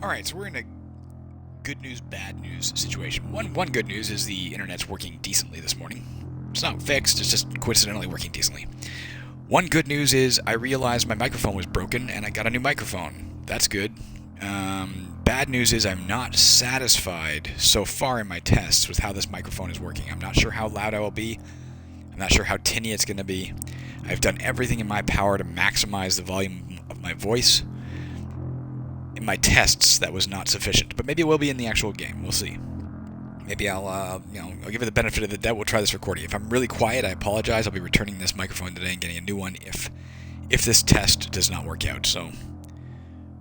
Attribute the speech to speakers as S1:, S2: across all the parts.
S1: Alright, so we're in a good news, bad news situation. One good news is the internet's working decently this morning. It's not fixed, it's just coincidentally working decently. One good news is I realized my microphone was broken and I got a new microphone. That's good. Bad news is I'm not satisfied so far in my tests with how this microphone is working. I'm not sure how loud I will be. I'm not sure how tinny it's going to be. I've done everything in my power to maximize the volume of my voice. In my tests, that was not sufficient, but maybe it will be in the actual game. We'll see. Maybe I'll give it the benefit of the doubt. We'll try this recording. If I'm really quiet, I apologize. I'll be returning this microphone today and getting a new one if this test does not work out. So,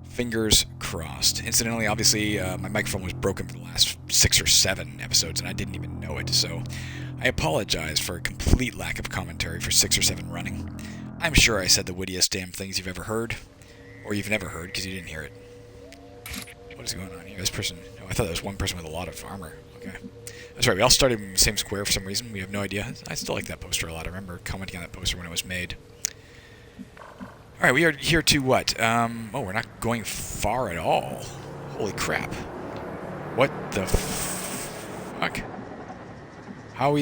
S1: fingers crossed. Incidentally, obviously, my microphone was broken for the last 6 or 7 episodes, and I didn't even know it. So, I apologize for a complete lack of commentary for 6 or 7 running. I'm sure I said the wittiest damn things you've ever heard, or you've never heard because you didn't hear it. What is going on here? This person... Oh, I thought that was one person with a lot of armor. Okay. That's right, we all started in the same square for some reason. We have no idea. I still like that poster a lot. I remember commenting on that poster when it was made. Alright, we are here to what? Oh, we're not going far at all. Holy crap. What the fuck? How do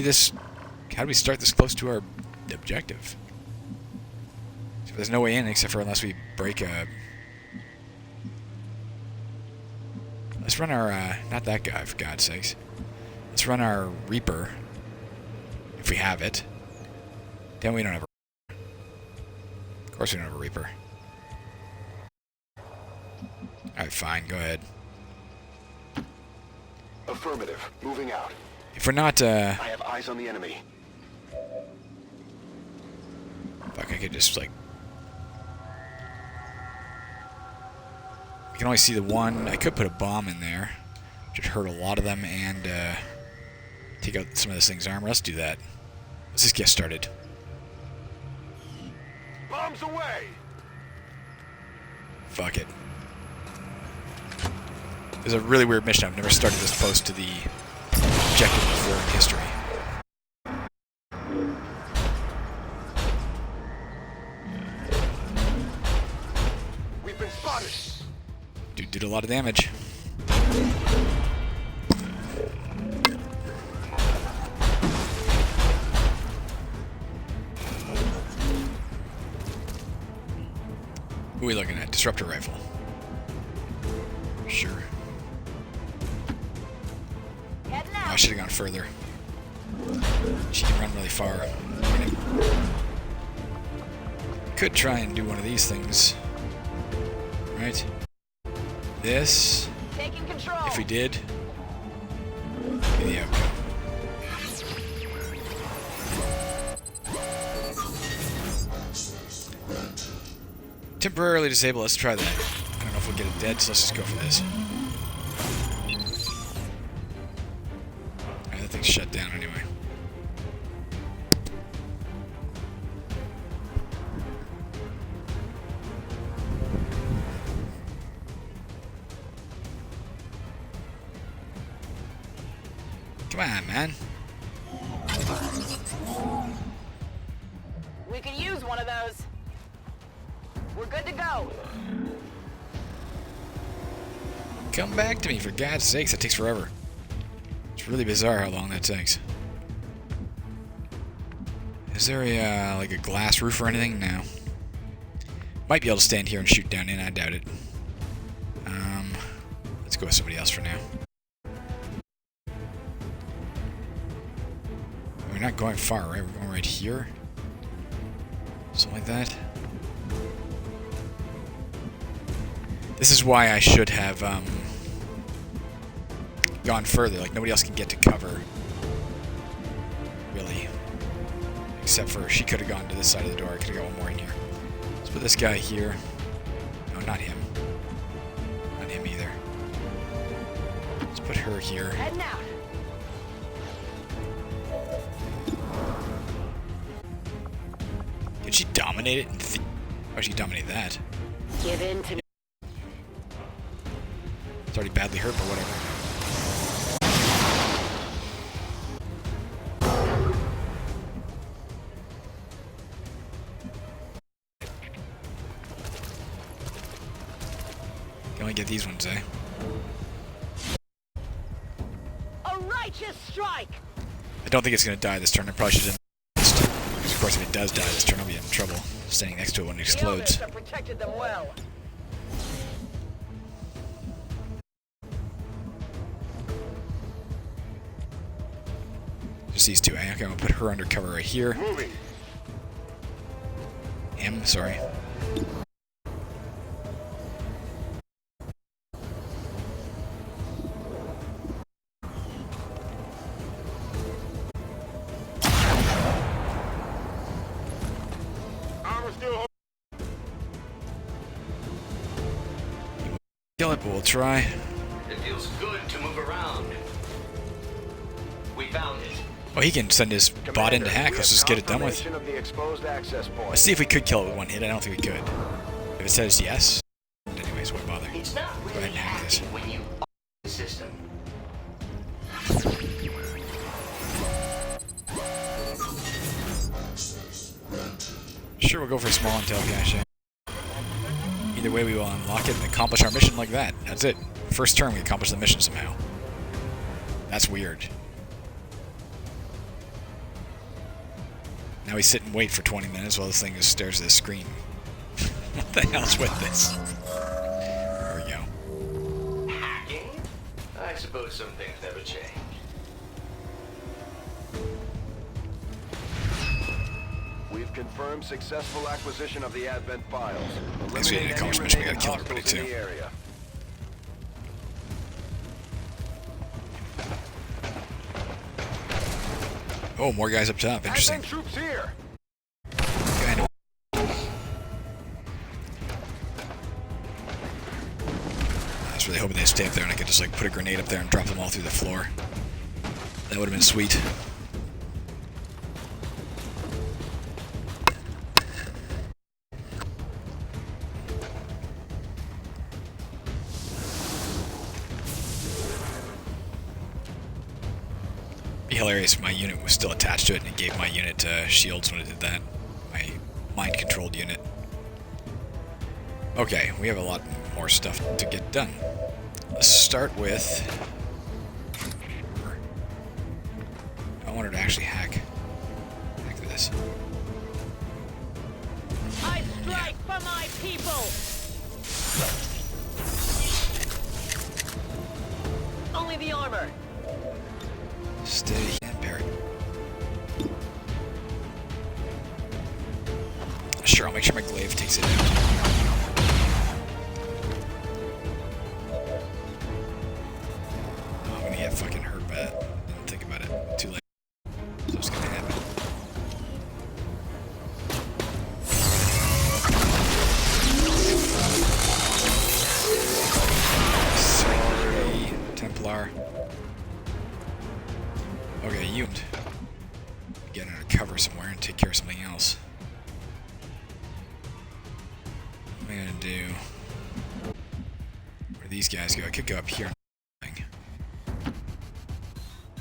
S1: we start this close to our objective? So there's no way in except for unless we break a... Let's run our, not that guy, for God's sakes. Let's run our Reaper, if we have it. Then we don't have a... Of course we don't have a Reaper. Alright, fine, go ahead.
S2: Affirmative. Moving out.
S1: If we're not,
S2: I have eyes on the enemy.
S1: Fuck, I could just, like... I can only see the one. I could put a bomb in there, which would hurt a lot of them, and take out some of this thing's armor. Let's do that. Let's just get started.
S2: Bombs away!
S1: Fuck it. This is a really weird mission. I've never started this close to the objective before in history.
S2: We've been spotted!
S1: Dude did a lot of damage. Who are we looking at? Disruptor rifle. Sure. Oh, I should have gone further. She can run really far. Could try and do one of these things. Right? This, if we did, be the outcome. Temporarily disable, let's try that. I don't know if we'll get it dead, so let's just go for this. Alright, that thing's shut down anyway. Come on, man.
S3: We could use one of those. We're good to go.
S1: Come back to me, for God's sakes. That takes forever. It's really bizarre how long that takes. Is there a, like a glass roof or anything? No. Might be able to stand here and shoot down in. I doubt it. Let's go with somebody else for now. We're not going far, right? We're going right here. Something like that. This is why I should have gone further. Like, nobody else can get to cover. Really. Except for she could have gone to this side of the door. I could have got one more in here. Let's put this guy here. No, not him. Not him either. Let's put her here.
S3: Heading out.
S1: Did she dominate it? Oh, she dominated that.
S3: Give in to me.
S1: It's already badly hurt, but whatever. Can only get these ones, eh?
S3: A righteous strike!
S1: I don't think it's going to die this turn. I probably should have because of course if it does die this turn, I'll be in trouble standing next to it when it explodes.
S3: The others have protected them well.
S1: Just these two, eh? Okay, I'm going to put her under cover right here.
S2: Moving.
S1: Him, sorry.
S2: Armor still.
S1: Kill it, but we'll try.
S4: It feels good to move around. We found it.
S1: Oh, he can send his bot in to hack. Let's just get it done with.
S2: Of the exposed access point.
S1: Let's see if we could kill it with one hit. I don't think we could. If it says yes, anyways, why bother?
S4: It's not
S1: Go
S4: really
S1: ahead and hack this.
S4: hacking when you the system.
S1: Sure, we'll go for a small intel cache. Either way, we will unlock it and accomplish our mission like that. That's it. First turn, we accomplish the mission somehow. That's weird. Now we sit and wait for 20 minutes while this thing just stares at the screen. What the hell's with this? There we go.
S4: Hacking? I suppose some things never change.
S2: We've confirmed successful acquisition of the Advent files.
S1: Guess we need to accomplish mission. We gotta kill everybody
S2: hostiles in
S1: too.
S2: the area.
S1: Oh, more guys up top. Interesting.
S2: Advent troops here.
S1: Kind of. I was really hoping they'd stay up there and I could just like put a grenade up there and drop them all through the floor. That would have been sweet. Be hilarious if my unit was still attached to it and it gave my unit shields when it did that. My mind-controlled unit. Okay, we have a lot more stuff to get done. Let's start with... I want her to actually hack this.
S3: I strike for my people! Only the armor.
S1: Steady and parry. Sure, I'll make sure my glaive takes it out. Oh, I'm gonna get fucking hurt bad. Didn't think about it. Too late. So it's gonna happen. Sorry, Templar. Okay, you get under cover somewhere and take care of something else. What am I gonna do? Where do these guys go? I could go up here.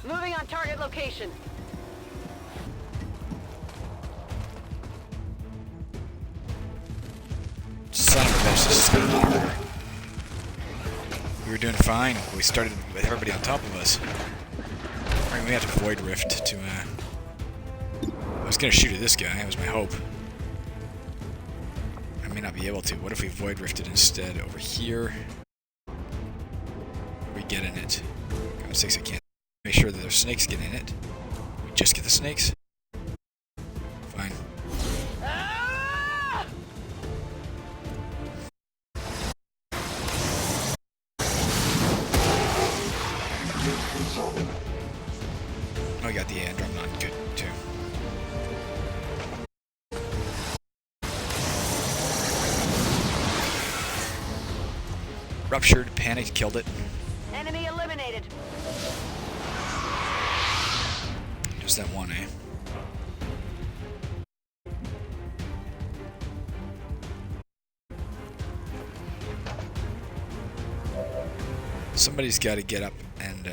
S3: Moving on target location.
S1: Son of a bitch, this is gonna be harder. We were doing fine. We started with everybody on top of us. Alright, we have to Void Rift to, I was gonna shoot at this guy, that was my hope. I may not be able to. What if we Void Rifted instead over here? We get in it. God sakes, I can't make sure that there's snakes get in it. We just get the snakes? Fine.
S3: Ah!
S1: Oh, I got the Androm on. Good, too. Ruptured, panicked, killed it.
S3: Enemy eliminated.
S1: Just that one, eh? Somebody's got to get up and,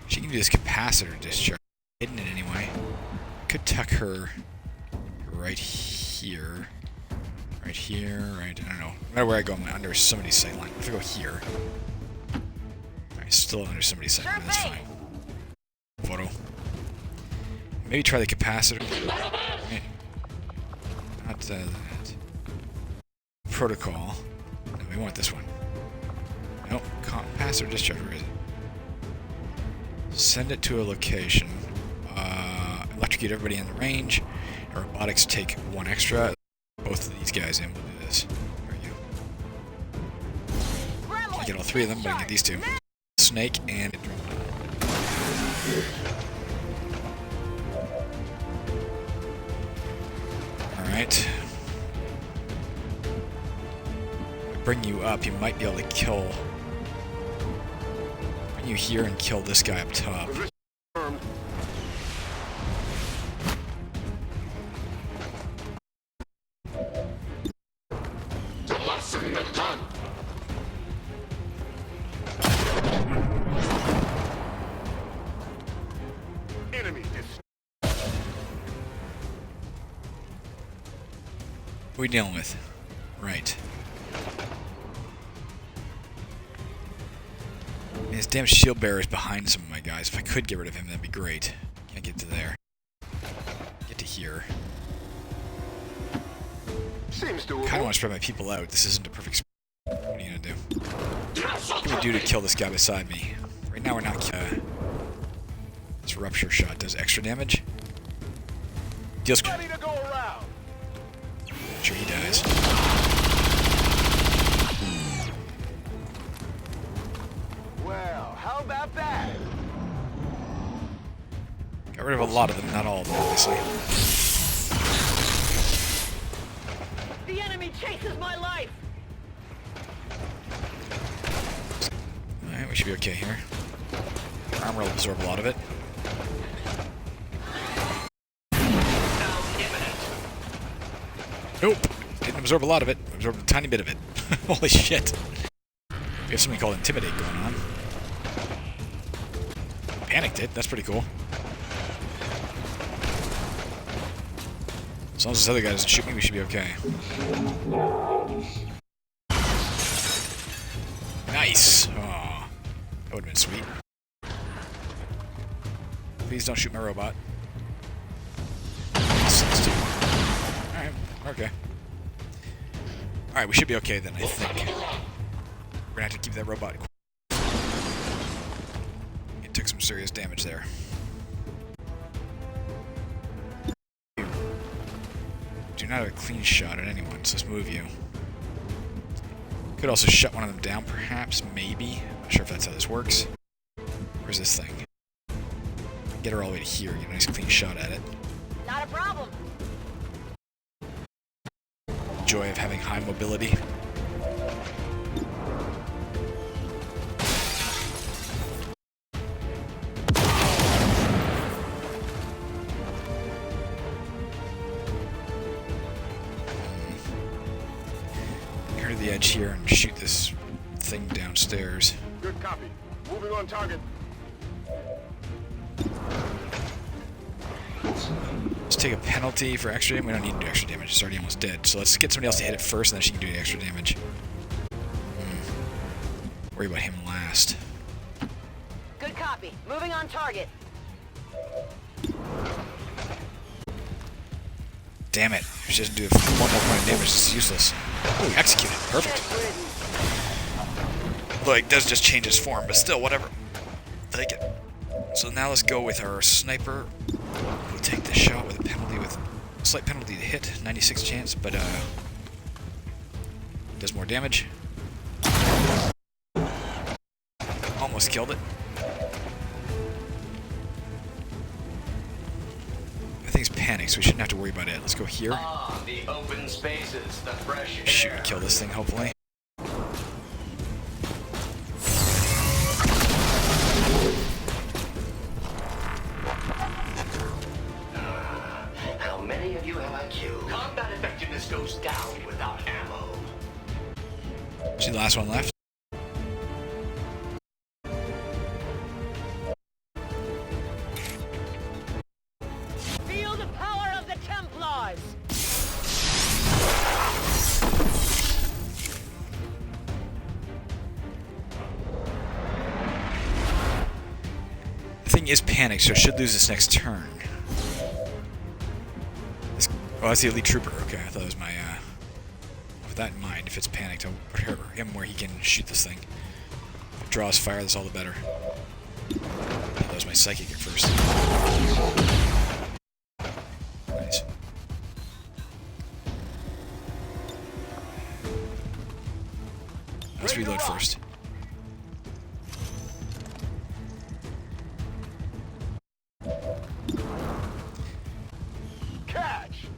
S1: she can do this capacitor discharge. Hidden it anyway. Could tuck her right here. Right here, right, I don't know. No matter where I go, I'm under somebody's sight line. If I go here. Alright, still under somebody's sight line, that's fine. Photo. Maybe try the capacitor. Okay. Not that. Protocol. No, we want this one. Nope, capacitor discharge, where is it? Send it to a location. Electrocute everybody in the range. Robotics take one extra. Both of these guys in. We'll do this. There we go. Can't get all three of them, but I can get these two. Snake and a drone. Alright. Bring you up, you might be able to kill. Bring you here and kill this guy up top. What are we dealing with? Right. His damn shield bearer is behind some of my guys. If I could get rid of him, that'd be great. Can't get to there. Get to here.
S2: Seems doable.
S1: Kinda want to spread my people out. This isn't a perfect spot. What are you gonna do? What can we do to kill this guy beside me? Right now we're not this rupture shot does extra damage. Deals.
S2: Ready to go around.
S1: Sure he dies.
S2: Well, how about that?
S1: Got rid of a lot of them, not all of them, obviously.
S3: The enemy chases my life.
S1: Alright, we should be okay here. Armor will absorb a lot of it. Nope! Didn't absorb a lot of it. Absorbed a tiny bit of it. Holy shit. We have something called Intimidate going on. Panicked it. That's pretty cool. As long as this other guy doesn't shoot me, we should be okay. Nice! Oh, that would have been sweet. Please don't shoot my robot. Alright, okay. Alright, we should be okay then, I think. We're gonna have to keep that robot. It took some serious damage there. Do not have a clean shot at anyone, so let's move you. Could also shut one of them down, perhaps, maybe. Not sure if that's how this works. Where's this thing? Get her all the way to here, get a nice clean shot at it.
S3: Not a problem.
S1: Joy of having high mobility. Here to the edge here and shoot this thing downstairs.
S2: Good copy. Moving on target.
S1: Let's take a penalty for extra damage. We don't need to do extra damage. It's already almost dead. So let's get somebody else to hit it first, and then she can do the extra damage. Worry about him last.
S3: Good copy. Moving on target.
S1: Damn it. If she doesn't do one more point of damage, it's useless. Ooh, executed. Perfect. Look, it does just change its form, but still, whatever. Take it. So now let's go with our sniper. We'll take this shot with a penalty, with a slight penalty to hit. 96 chance, but does more damage. Almost killed it. I think it's panicked, so we shouldn't have to worry about it. Let's go here.
S4: Ah, the open spaces, the fresh air.
S1: Shoot, kill this thing, hopefully.
S4: How many of you have I killed? Combat effectiveness goes down without ammo.
S1: See the last one left?
S3: Feel the power of the Templars.
S1: thing is panicked, so it should lose its next turn. Oh, that's the elite trooper. Okay, I thought it was my, with that in mind, if it's panicked, I'll put him where he can shoot this thing. If it draws fire, that's all the better. That was my psychic at first. Nice. Let's reload first.
S2: Catch!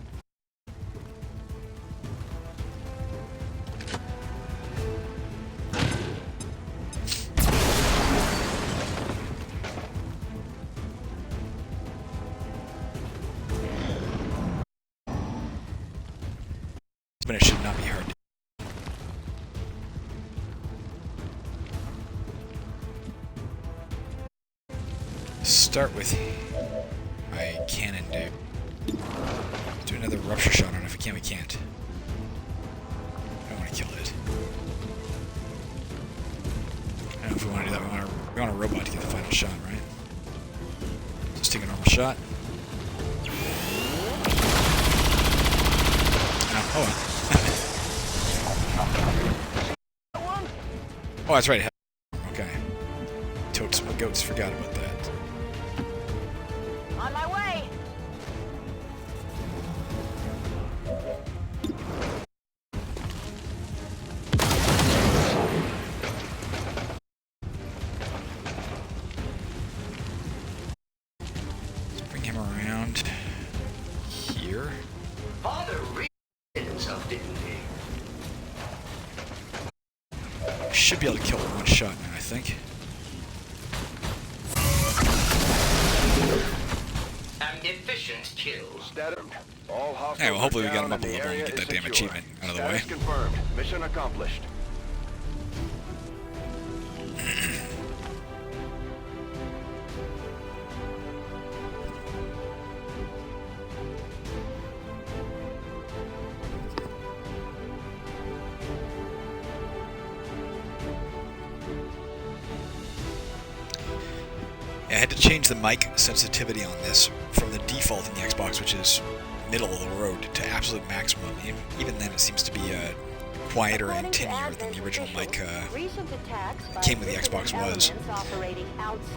S1: But it should not be hard. Start with my cannon, dude. Do another rupture shot on it. If we can, we can't. I don't want to kill it. I don't know if we want to do that. We want a robot to get the final shot, right? Just take a normal shot. Oh, well. Oh, that's right. Okay. Totes my goats. Forgot about that.
S3: On my way.
S1: Let's bring him around here.
S4: Father really did himself, didn't he?
S1: Should be able to kill it with one shot now, I think.
S4: An efficient kill.
S2: All hostiles
S1: Yeah, well, hopefully we
S2: are
S1: got him
S2: down
S1: up a
S2: and the
S1: level and
S2: area
S1: get
S2: is
S1: that damn
S2: secure.
S1: achievement out of the way.
S2: Status confirmed. Mission accomplished.
S1: Yeah, I had to change the mic sensitivity on this from the default in the Xbox, which is middle of the road, to absolute maximum. Even then, it seems to be quieter and tinier than the original mic came with the Xbox was.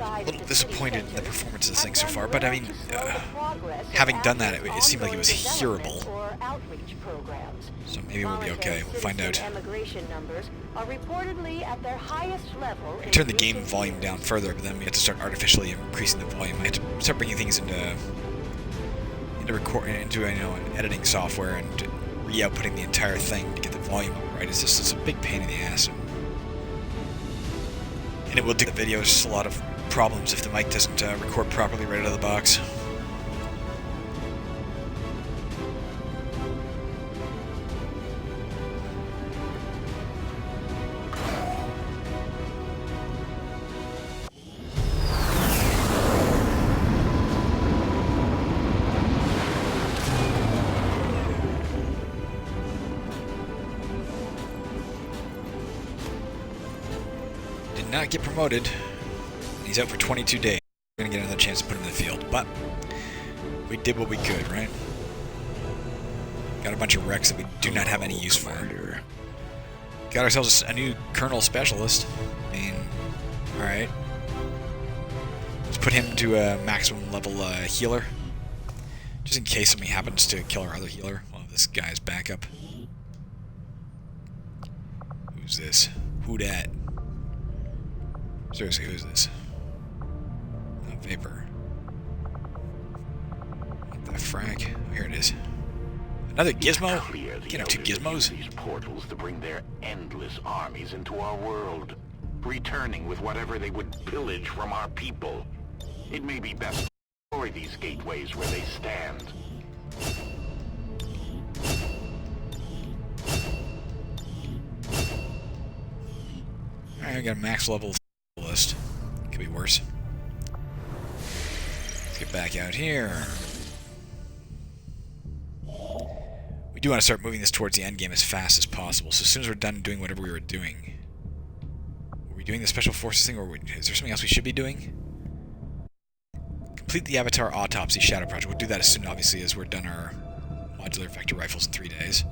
S1: A little disappointed in the performance of this thing so far, but I mean, having done that, it seemed like it was hearable. So maybe we'll be okay. We'll find out. I turn the game volume down further, but then we have to start artificially increasing the volume. I had to start bringing things into an editing software and re-outputting the entire thing to get the volume up right. It's a big pain in the ass, and it will do the videos a lot of problems if the mic doesn't record properly right out of the box. Not get promoted. He's out for 22 days. We're gonna get another chance to put him in the field, but we did what we could, right? Got a bunch of wrecks that we do not have any use for. Got ourselves a new Colonel Specialist. I mean, alright. Let's put him to a maximum level healer. Just in case something happens to kill our other healer. Well, this guy's backup. Who's this? Who dat? Seriously, who is this? Not Vapor. What the frack? Oh, here it is. Another gizmo? Can't have two gizmos.
S5: These portals to bring their endless armies into our world, returning with whatever they would pillage from our people. It may be best to destroy these gateways where they stand.
S1: Alright, I got a max level list. Could be worse. Let's get back out here. We do want to start moving this towards the end game as fast as possible. So as soon as we're done doing whatever we were doing. Were we doing the special forces thing, or is there something else we should be doing? Complete the Avatar Autopsy Shadow Project. We'll do that as soon, obviously, as we're done our modular vector rifles in 3 days.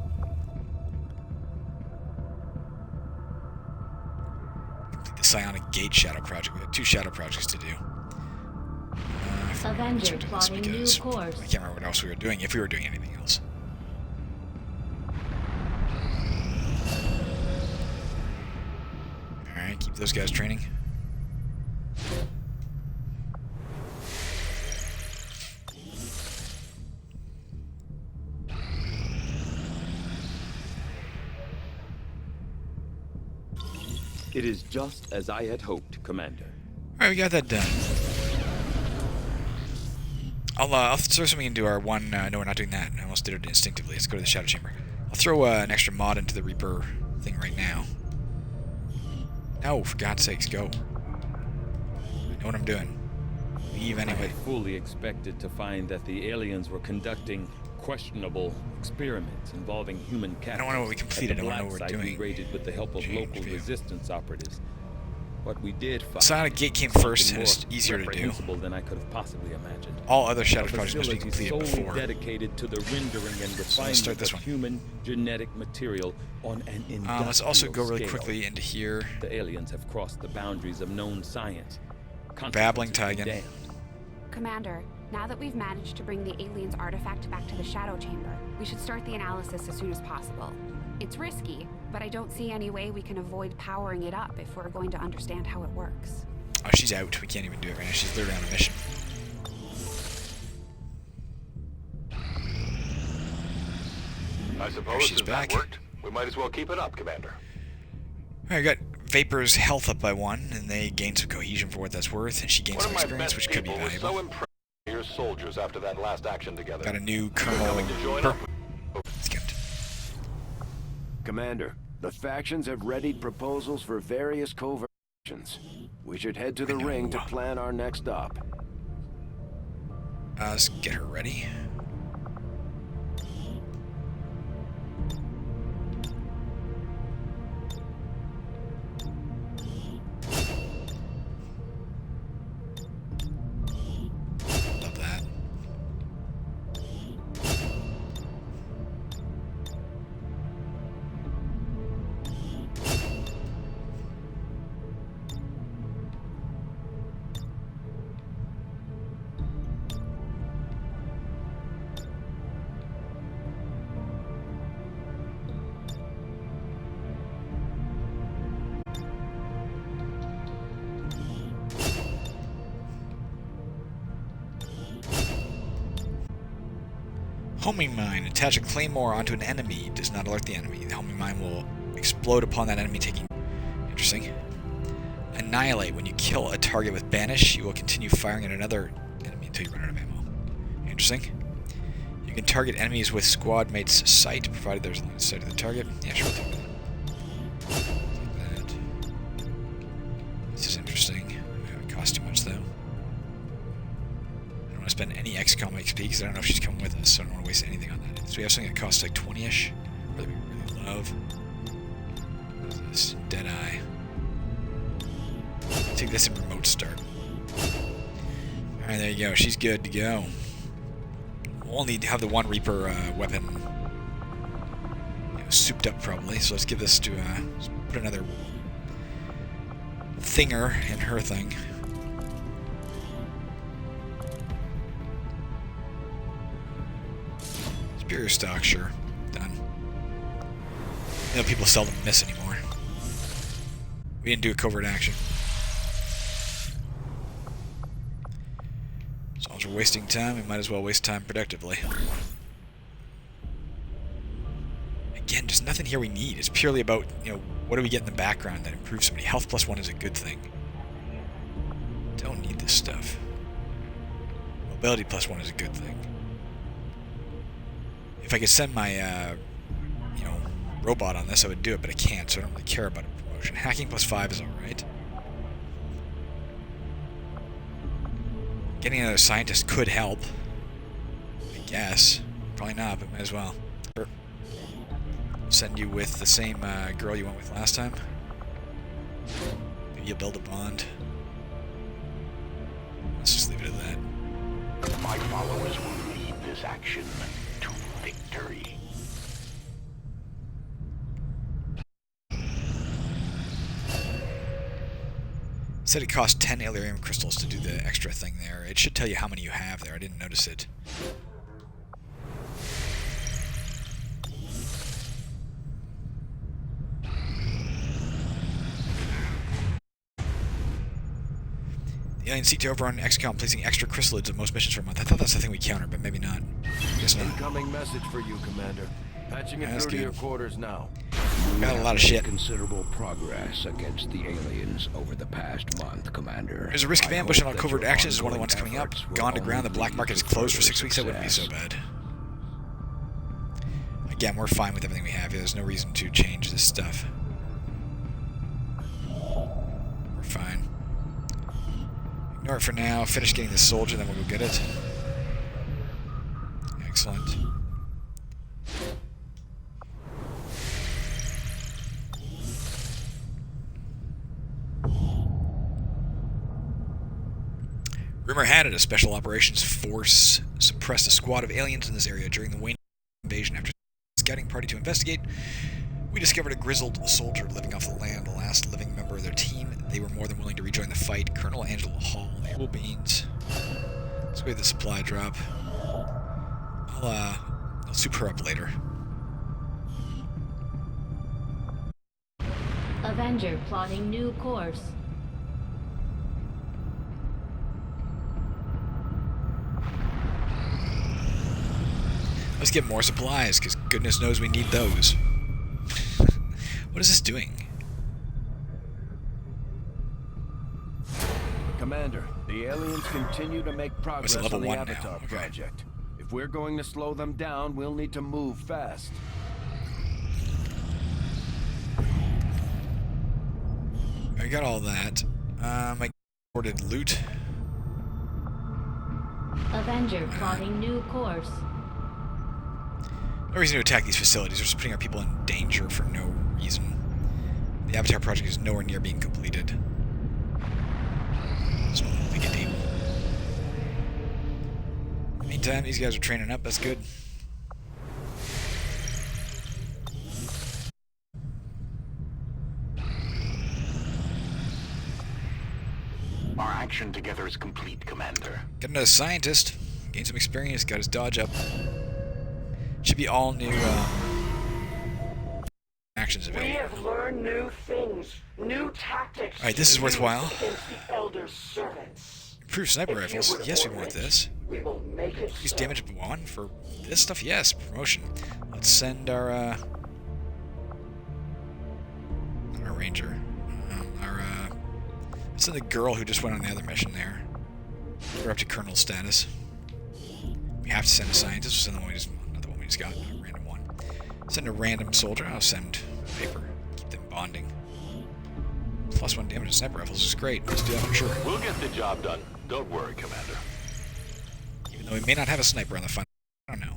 S1: Complete the Psionic Gate Shadow Project. We have 2 shadow projects to do.
S6: Avenger plotting new
S1: because
S6: course.
S1: I can't remember what else we were doing, if we were doing anything else. Alright, keep those guys training.
S7: It is just as I had hoped, Commander.
S1: Alright, we got that done. I'll throw something into our one... no, we're not doing that. I almost did it instinctively. Let's go to the Shadow Chamber. I'll throw an extra mod into the Reaper thing right now. No, for God's sakes, go. I know what I'm doing. Leave anyway.
S7: I fully expected to find that the aliens were conducting questionable experiments involving human captives.
S1: I don't know what we completed. I want to know what we're doing.
S7: Raided with the help of local resistance operatives. What we did find.
S1: Psionic Gate came first, and it's easier to do.
S7: Than I could have possibly imagined.
S1: All other shadow projects must be completed before.
S7: Dedicated to the rendering and refinement of human genetic material on an industrial
S1: let's also go really
S7: scale.
S1: quickly into here.
S7: The aliens have crossed the boundaries of known science.
S1: Babbling Tigan.
S8: Commander, now that we've managed to bring the aliens' artifact back to the Shadow Chamber, we should start the analysis as soon as possible. It's risky, but I don't see any way we can avoid powering it up if we're going to understand how it works.
S1: Oh, she's out. We can't even do it right now. She's literally on a mission.
S2: I suppose
S1: she's
S2: since
S1: back.
S2: that worked, we might as well keep it up, Commander.
S1: Alright, we got Vapor's health up by 1, and they gain some cohesion for what that's worth, and she gains some
S2: One of my
S1: experience,
S2: best
S1: which could be
S2: people was
S1: valuable.
S2: so impressed with your soldiers after that last action together.
S1: Got a new Colonel.
S2: Coming to join up.
S1: Skipped.
S2: Commander, the factions have readied proposals for various covert actions. We should head to the ring to plan our next op.
S1: Let's get her ready. Love that. Homing mine. Attach a claymore onto an enemy. Does not alert the enemy. The homing mine will explode upon that enemy taking... Interesting. Annihilate. When you kill a target with banish, you will continue firing at another enemy until you run out of ammo. Interesting. You can target enemies with squad mate's sight, provided there's a line of sight of the target. Yeah, sure. Take that. This is interesting. It costs too much, though. I don't want to spend any XCOM XP because I don't know if she's coming with us, so I don't want to waste anything on that. So we have something that costs like 20-ish. That we really love. What is this? Deadeye. Take this in remote start. Alright, there you go. She's good to go. We'll only have the one Reaper weapon souped up probably, so let's give this to let's put another thinger in her thing. Superior stock, sure. Done. You know, people seldom miss anymore. We didn't do a covert action. As long as we're wasting time, we might as well waste time productively. Again, there's nothing here we need. It's purely about, what do we get in the background that improves somebody? Health +1 is a good thing. Don't need this stuff. Mobility +1 is a good thing. If I could send my, robot on this, I would do it, but I can't, so I don't really care about a promotion. Hacking +5 is alright. Getting another scientist could help. I guess. Probably not, but might as well. Send you with the same girl you went with last time. Maybe you'll build a bond. Let's just leave it at that.
S5: this action to victory.
S1: Said it cost 10 Illyrium crystals to do the extra thing there. It should tell you how many you have there. I didn't notice it. The aliens seek to overrun XCOM, placing extra chrysalids on most missions for a month. I thought that's the thing we countered, but maybe not. Guess not.
S2: Incoming message for you, Commander. Patching it through to your quarters now.
S1: Got a lot of shit.
S6: Considerable progress against the aliens over the past month, Commander.
S1: There's a risk of ambush and all covert actions is one of the ones coming up. Gone to ground, the black market is closed for 6 weeks, that wouldn't be so bad. Again, we're fine with everything we have here. There's no reason to change this stuff. We're fine. Ignore it for now. Finish getting this soldier, then we'll go get it. Excellent. Rumor had it a special operations force suppressed a squad of aliens in this area during the Wayne invasion. After a scouting party to investigate, we discovered a grizzled soldier living off the land, the last living member of their team. They were more than willing to rejoin the fight. Colonel Angela Hall, able beans. Let's wait the supply drop. I'll soup her up later.
S9: Avenger plotting new course.
S1: Let's get more supplies, because goodness knows we need those. What is this doing?
S2: Commander, the aliens continue to make progress
S1: level
S2: on the
S1: 1 now.
S2: Avatar
S1: Okay.
S2: project. If we're going to slow them down, we'll need to move fast.
S1: I got all that. I ordered loot.
S9: Avenger plotting new course.
S1: No reason to attack these facilities. We're just putting our people in danger for no reason. The Avatar project is nowhere near being completed. So big a deal. Meantime, these guys are training up. That's good.
S5: Our action together is complete, Commander.
S1: Got another scientist. Gained some experience. Got his dodge up. Should be all new actions available.
S4: We have learned new things, new tactics.
S1: Alright, this is worthwhile.
S4: Against the Elder's servants.
S1: Improved sniper rifles. Yes, we want this.
S4: We will make it
S1: Increased
S4: so.
S1: damage of 1 for this stuff. Yes, promotion. Let's send our ranger. Let's send the girl who just went on the other mission there. We're up to colonel status. We have to send a scientist. We'll send the one we just, not the one we just got, a random one. Send a random soldier. I'll send paper. Keep them bonding. +1 damage to sniper rifles is great. Let's do that for sure.
S5: We'll get the job done. Don't worry, Commander.
S1: Even though we may not have a sniper on the front. I don't know.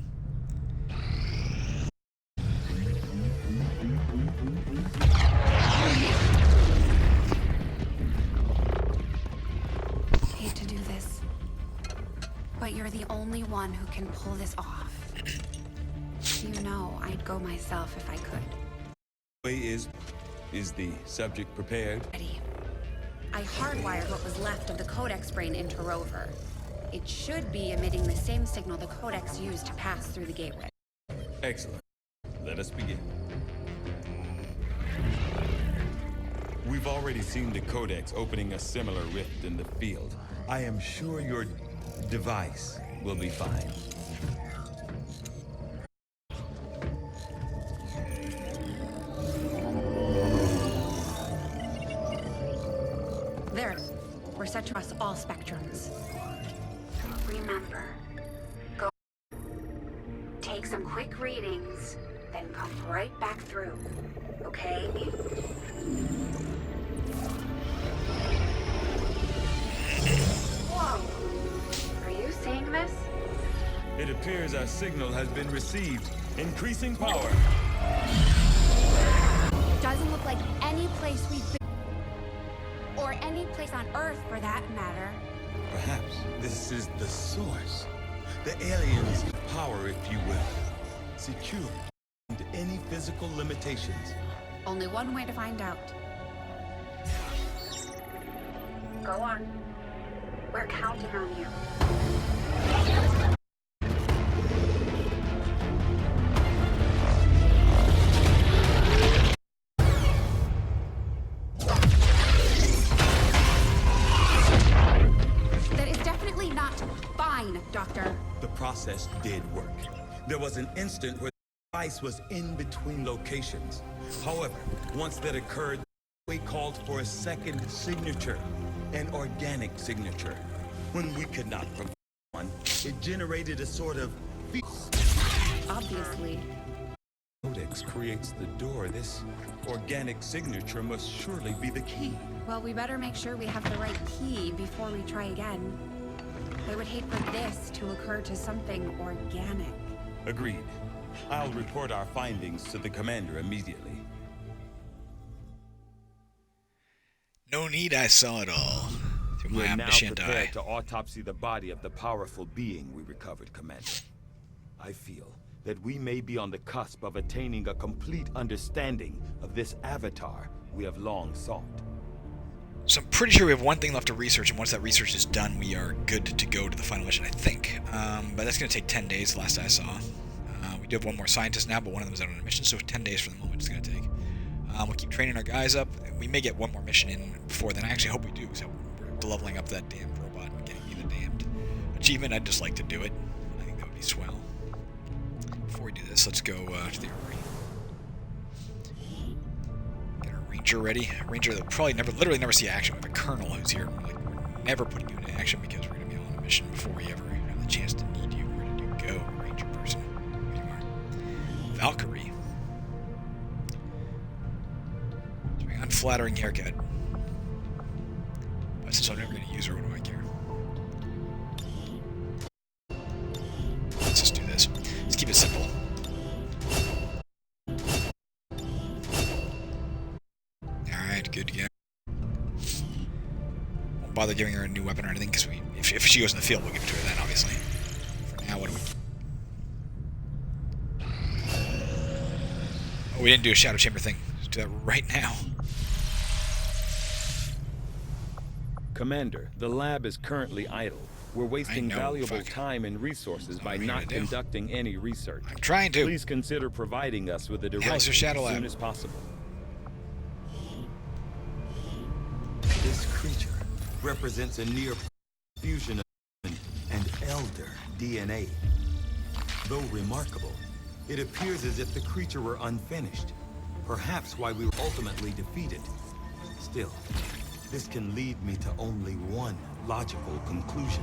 S8: Hate to do this, but you're the only one who can pull this off. You know I'd go myself if I could.
S7: Is the subject prepared?
S8: Ready. I hardwired what was left of the Codex brain into Rover. It should be emitting the same signal the Codex used to pass through the gateway.
S7: Excellent. Let us begin. We've already seen the Codex opening a similar rift in the field. I am sure your device will be fine.
S8: There. We're set to cross all spectrums. Remember, go take some quick readings, then come right back through. Okay? Whoa. Are you seeing this?
S7: It appears our signal has been received. Increasing power.
S8: Doesn't look like any place we've been. Or any place on Earth, for that matter.
S7: Perhaps this is the source. The aliens power, if you will. Secure to any physical limitations.
S8: Only one way to find out. Go on. We're counting on you. That is definitely not fine, Doctor.
S7: The process did work. There was an instant where the device was in between locations. However, once that occurred, we called for a second signature, an organic signature. When we could not provide one, it generated a sort of...
S8: Obviously.
S7: Codex creates the door. This organic signature must surely be the key.
S8: Well, we better make sure we have the right key before we try again. I would hate for this to occur to something organic.
S7: Agreed. I'll report our findings to the commander immediately.
S1: No need, I saw it all. To
S7: We're
S1: my
S7: now
S1: omniscient
S7: prepared
S1: eye.
S7: to autopsy the body of the powerful being we recovered, Commander. I feel that we may be on the cusp of attaining a complete understanding of this avatar we have long sought.
S1: So I'm pretty sure we have one thing left to research, and once that research is done, we are good to go to the final mission, I think. But that's going to take 10 days, last I saw. We do have one more scientist now, but one of them is out on a mission, so 10 days for the moment it's going to take. We'll keep training our guys up. We may get one more mission in before then. I actually hope we do, so we're leveling up that damn robot and getting me the damned achievement. I'd just like to do it. I think that would be swell. Before we do this, let's go to the armory. Get our ranger ready. A ranger that will probably literally never see action. We have a colonel who's here. Like, we're never putting you into action because we're going to be on a mission before we ever have the chance to need you. Where did you go, ranger person? There you are. Valkyrie. Unflattering haircut. But since I'm never going to use her, what do I care? Let's just do this. Let's keep it simple. Alright, good to go. Won't bother giving her a new weapon or anything, because if she goes in the field, we'll give it to her then, obviously. For now, what do we... Oh, we didn't do a shadow chamber thing. Let's do that right now.
S10: Commander, the lab is currently idle. We're wasting valuable time and resources by not conducting any research.
S1: I'm trying to.
S10: Please consider providing us with a direction as soon as possible.
S7: This creature represents a near fusion of human and elder DNA. Though remarkable, it appears as if the creature were unfinished. Perhaps why we were ultimately defeated. Still, this can lead me to only one logical conclusion.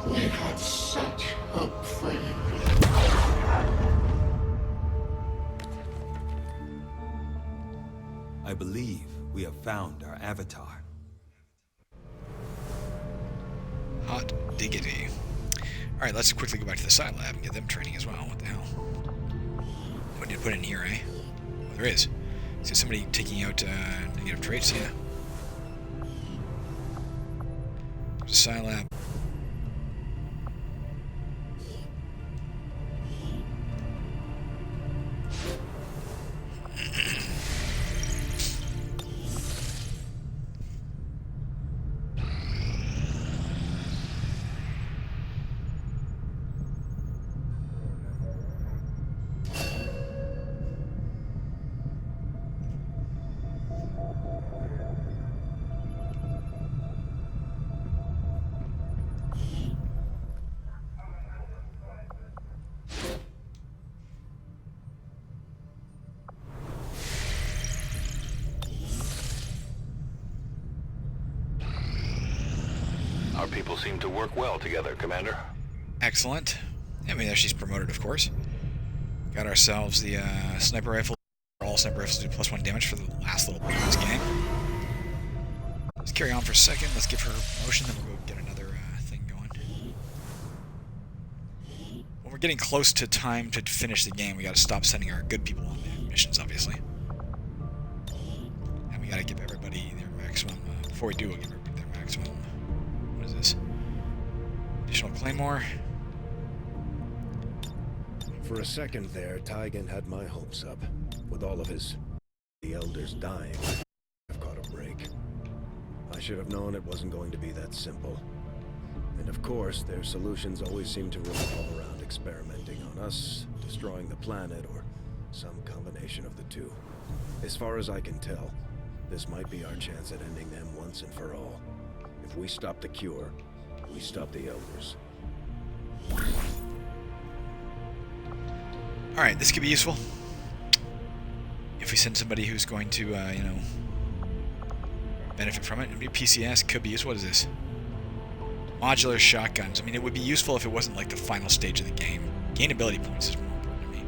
S11: We had such hope for you.
S7: I believe we have found our avatar.
S1: Hot diggity. Alright, let's quickly go back to the side lab and get them training as well. What the hell? What do you put in here, eh? Oh, there is. See somebody taking out negative traits, yeah. There's a side lab.
S5: Our people seem to work well together, Commander.
S1: Excellent. I mean, she's promoted, of course. Got ourselves the sniper rifle. All sniper rifles do +1 damage for the last little bit of this game. Let's carry on for a second. Let's give her a promotion, then we'll go get another thing going. When we're getting close to time to finish the game, we gotta stop sending our good people on missions, obviously. And we gotta give everybody their maximum before we do, we'll give everybody their maximum. What is this? Additional claymore.
S2: For a second there, Tygan had my hopes up. With all of the elders dying, I've caught a break. I should have known it wasn't going to be that simple. And of course, their solutions always seem to revolve around experimenting on us, destroying the planet, or some combination of the two. As far as I can tell, this might be our chance at ending them once and for all. If we stop the cure, we stop the elders.
S1: Alright, this could be useful. If we send somebody who's going to, you know, benefit from it. Maybe PCS could be useful. What is this? Modular shotguns. I mean, it would be useful if it wasn't like the final stage of the game. Gain ability points is more important to me.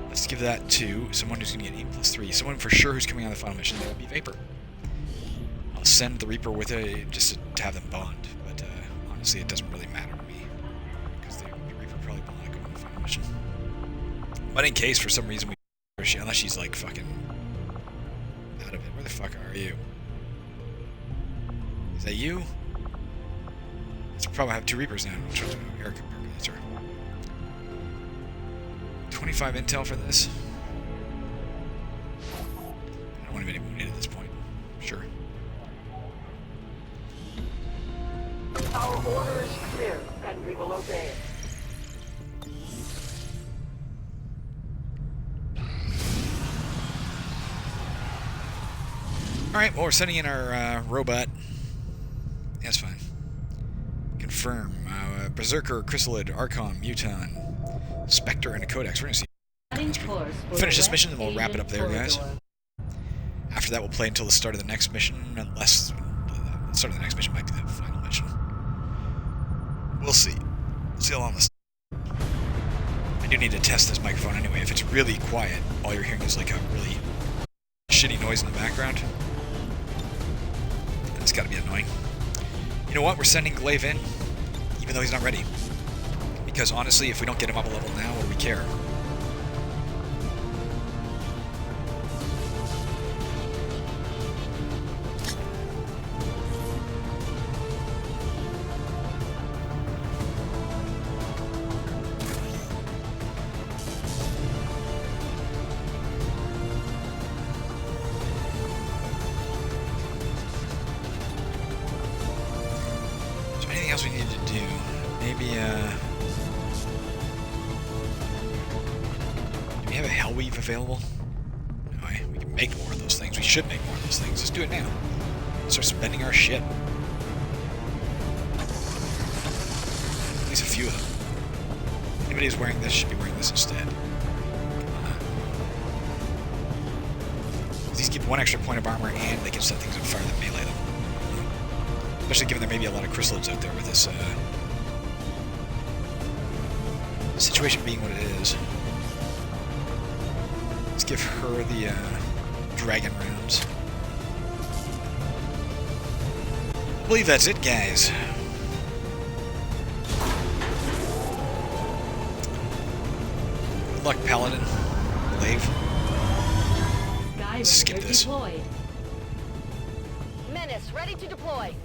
S1: Let's give that to someone who's going to get 8+3. Someone for sure who's coming on the final mission. That would be Vapor. I'll send the Reaper with it just to have them bond. But honestly, it doesn't really matter to me. Because the Reaper probably will not go on the final mission. But in case, for some reason, unless she's like fucking out of it. Where the fuck are you? Is that you? Let's probably have 2 Reapers now. Which one's Erica? That's her. 25 intel for this. I don't want anybody wounded at this point. Sure.
S3: Our order is clear, and we will obey it.
S1: Alright, well, we're sending in our robot. That's fine. Confirm. Berserker, Chrysalid, Archon, Muton, Spectre, and a Codex. We're going to finish this mission and we'll wrap it up there, guys. After that, we'll play until the start of the next mission, unless the start of the next mission might be the final mission. We'll see. See how long this. I do need to test this microphone anyway. If it's really quiet, all you're hearing is like a really shitty noise in the background. It's got to be annoying. You know what? We're sending Glaive in, even though he's not ready. Because honestly, if we don't get him up a level now, what do we care? Else we need to do? Maybe, do we have a Hellweave available? No, we can make more of those things. We should make more of those things. Let's do it now. Start spending our shit. At least a few of them. Anybody who's wearing this should be wearing this instead. These give 1 extra point of armor and they can set things on fire that melee them. Especially given there may be a lot of chrysalids out there with this situation being what it is. Let's give her the dragon rounds. I believe that's it, guys. Good luck, Paladin. Glaive. Let's skip this.
S3: Menace, ready to deploy.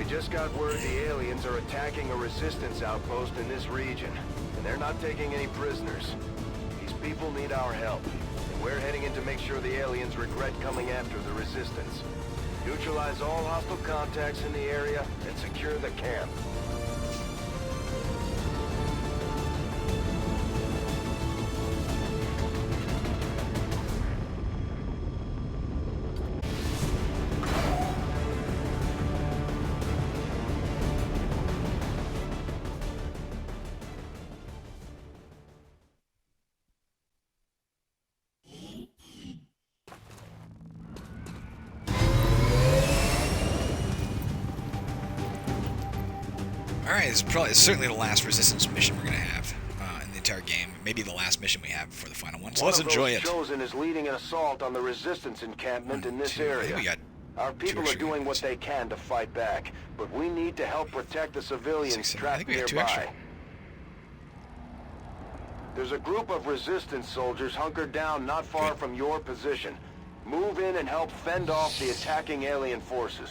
S2: Just got word the aliens are attacking a resistance outpost in this region, and they're not taking any prisoners. These people need our help, and we're heading in to make sure the aliens regret coming after the resistance. Neutralize all hostile contacts in the area and secure the camp.
S1: Alright, it's certainly the last Resistance mission we're going to have in the entire game. Maybe the last mission we have before the final one. So let's enjoy it.
S12: Chosen is leading an assault on the Resistance encampment in this area. Our people are doing what they can to fight back, but we need to help protect the civilians trapped nearby. There's a group of Resistance soldiers hunkered down not far from your position. Move in and help fend off the attacking alien forces.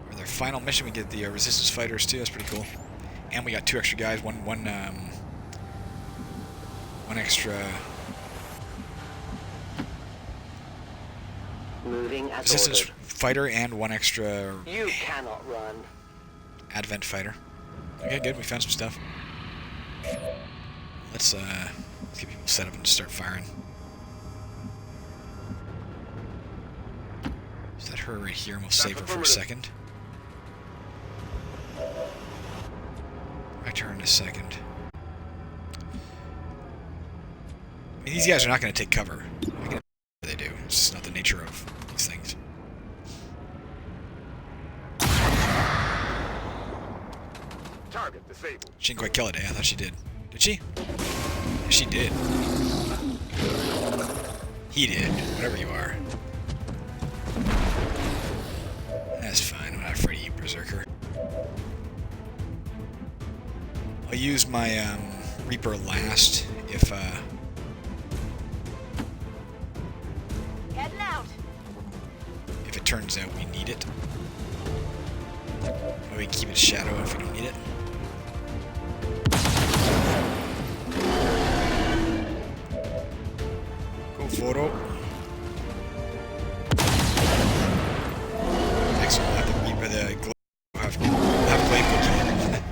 S1: For their final mission, we get the Resistance fighters too. That's pretty cool. And we got 2 extra guys. One extra.
S3: Moving as
S1: Resistance
S3: ordered.
S1: fighter and 1 extra.
S3: You cannot run.
S1: Advent fighter. Okay, good. We found some stuff. Let's get people set up and start firing. Is that her right here? And we'll save her for a second. Back to her in a second. I mean, these guys are not going to take cover. They do. It's just not the nature of these things.
S12: Target disabled.
S1: She didn't quite kill it, eh? I thought she did. Did she? Yeah, she did. He did. Whatever you are. That's fine. I'm not afraid of you, Berserker. I'll use my Reaper last if
S3: Heading out.
S1: if it turns out we need it. Or we can keep it shadow if we don't need it. Go photo. Excellent. We'll have the Reaper, the glaive. We'll have glaive go kill it.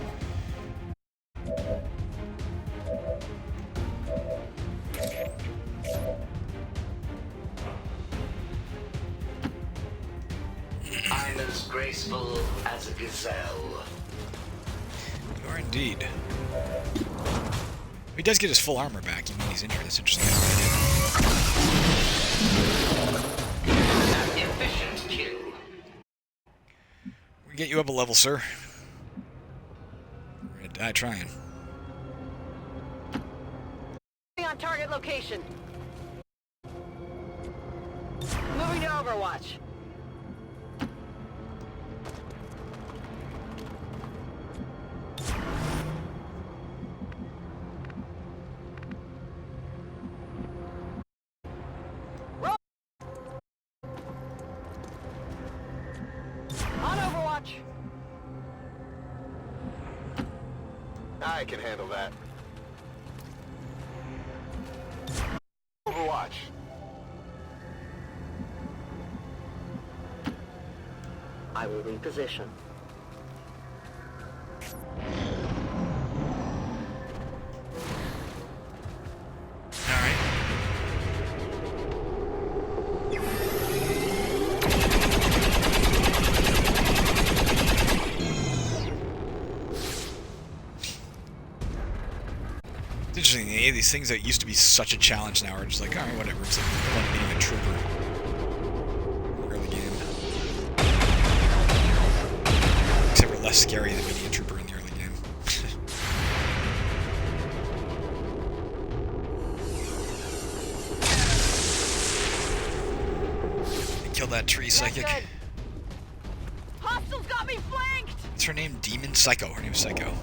S4: I'm as graceful as a gazelle.
S1: You are indeed. He does get his full armor back, even when he's injured. That's interesting.
S4: An efficient kill.
S1: We get you up a level, sir. We're gonna die trying.
S3: On target location. Moving to Overwatch. On Overwatch.
S12: I can handle that. Overwatch.
S3: I will reposition.
S1: Alright. It's interesting, these things that used to be such a challenge now are just like, alright, whatever. It's like fun being a trooper. Early game. Except for less scary than being a trooper in the early game. Kill that tree psychic.
S3: Hostiles got me flanked.
S1: What's her name? Demon Psycho. Her name's Psycho.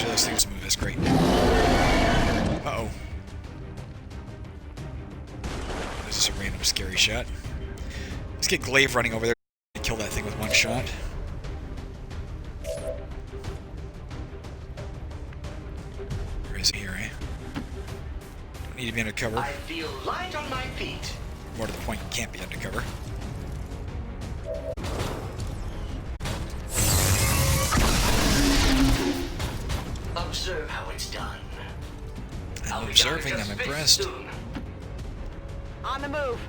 S1: Those things move. That's great. Uh-oh. This is a random scary shot. Let's get Glaive running over there and kill that thing with one shot. Where is it here, eh? Don't need to be undercover.
S4: I feel light on my feet.
S1: More to the point, you can't be undercover.
S4: observe how it's done.
S1: I'm observing, I'm impressed.
S3: On the move.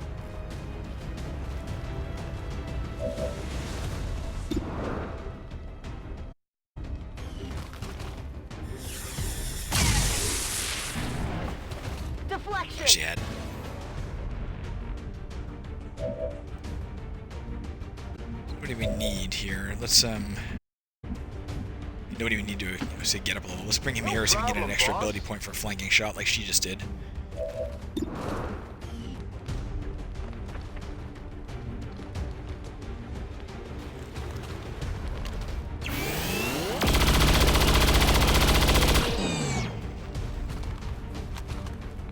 S3: Deflection.
S1: She had. What do we need here? Let's What do we need to say get up a level? Let's bring him here so we can get an extra ability point for a flanking shot like she just did.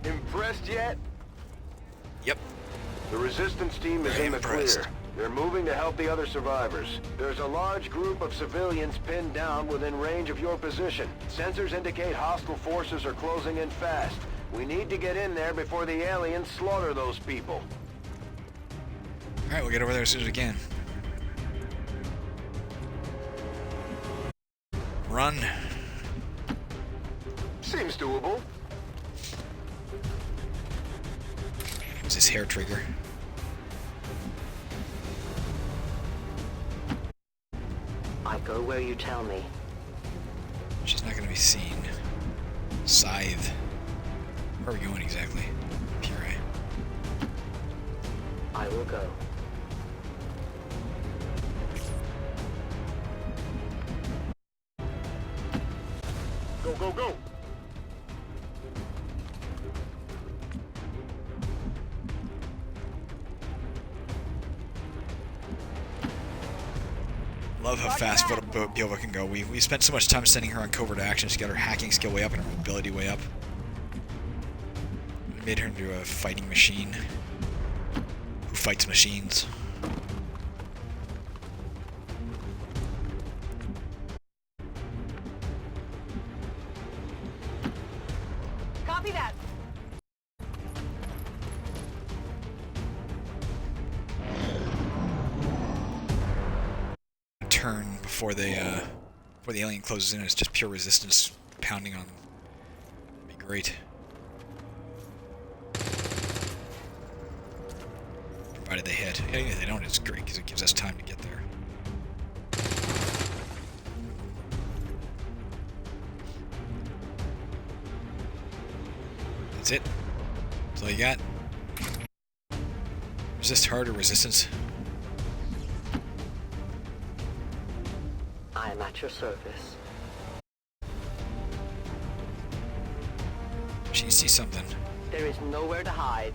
S12: Impressed yet?
S1: Yep.
S12: The resistance team is in the clear. They're moving to help the other survivors. There's a large group of civilians pinned down within range of your position. Sensors indicate hostile forces are closing in fast. We need to get in there before the aliens slaughter those people.
S1: Alright, we'll get over there as soon as we can. Run.
S12: Seems doable.
S1: What's this hair trigger?
S3: I go where you tell me.
S1: She's not going to be seen. Scythe. Where are we going exactly? Pure.
S3: I will go.
S12: Go, go, go!
S1: Love how fast Belva can go. We spent so much time sending her on covert actions to get her hacking skill way up and her mobility way up. We made her into a fighting machine who fights machines.
S3: Copy that.
S1: Turn before the alien closes in. It's just pure resistance pounding on them. That'd be great. Provided they hit. Yeah, if they don't, it's great because it gives us time to get there. That's it. That's all you got. Resist hard or resistance?
S3: I am at your service.
S1: She sees something.
S3: There is nowhere to hide.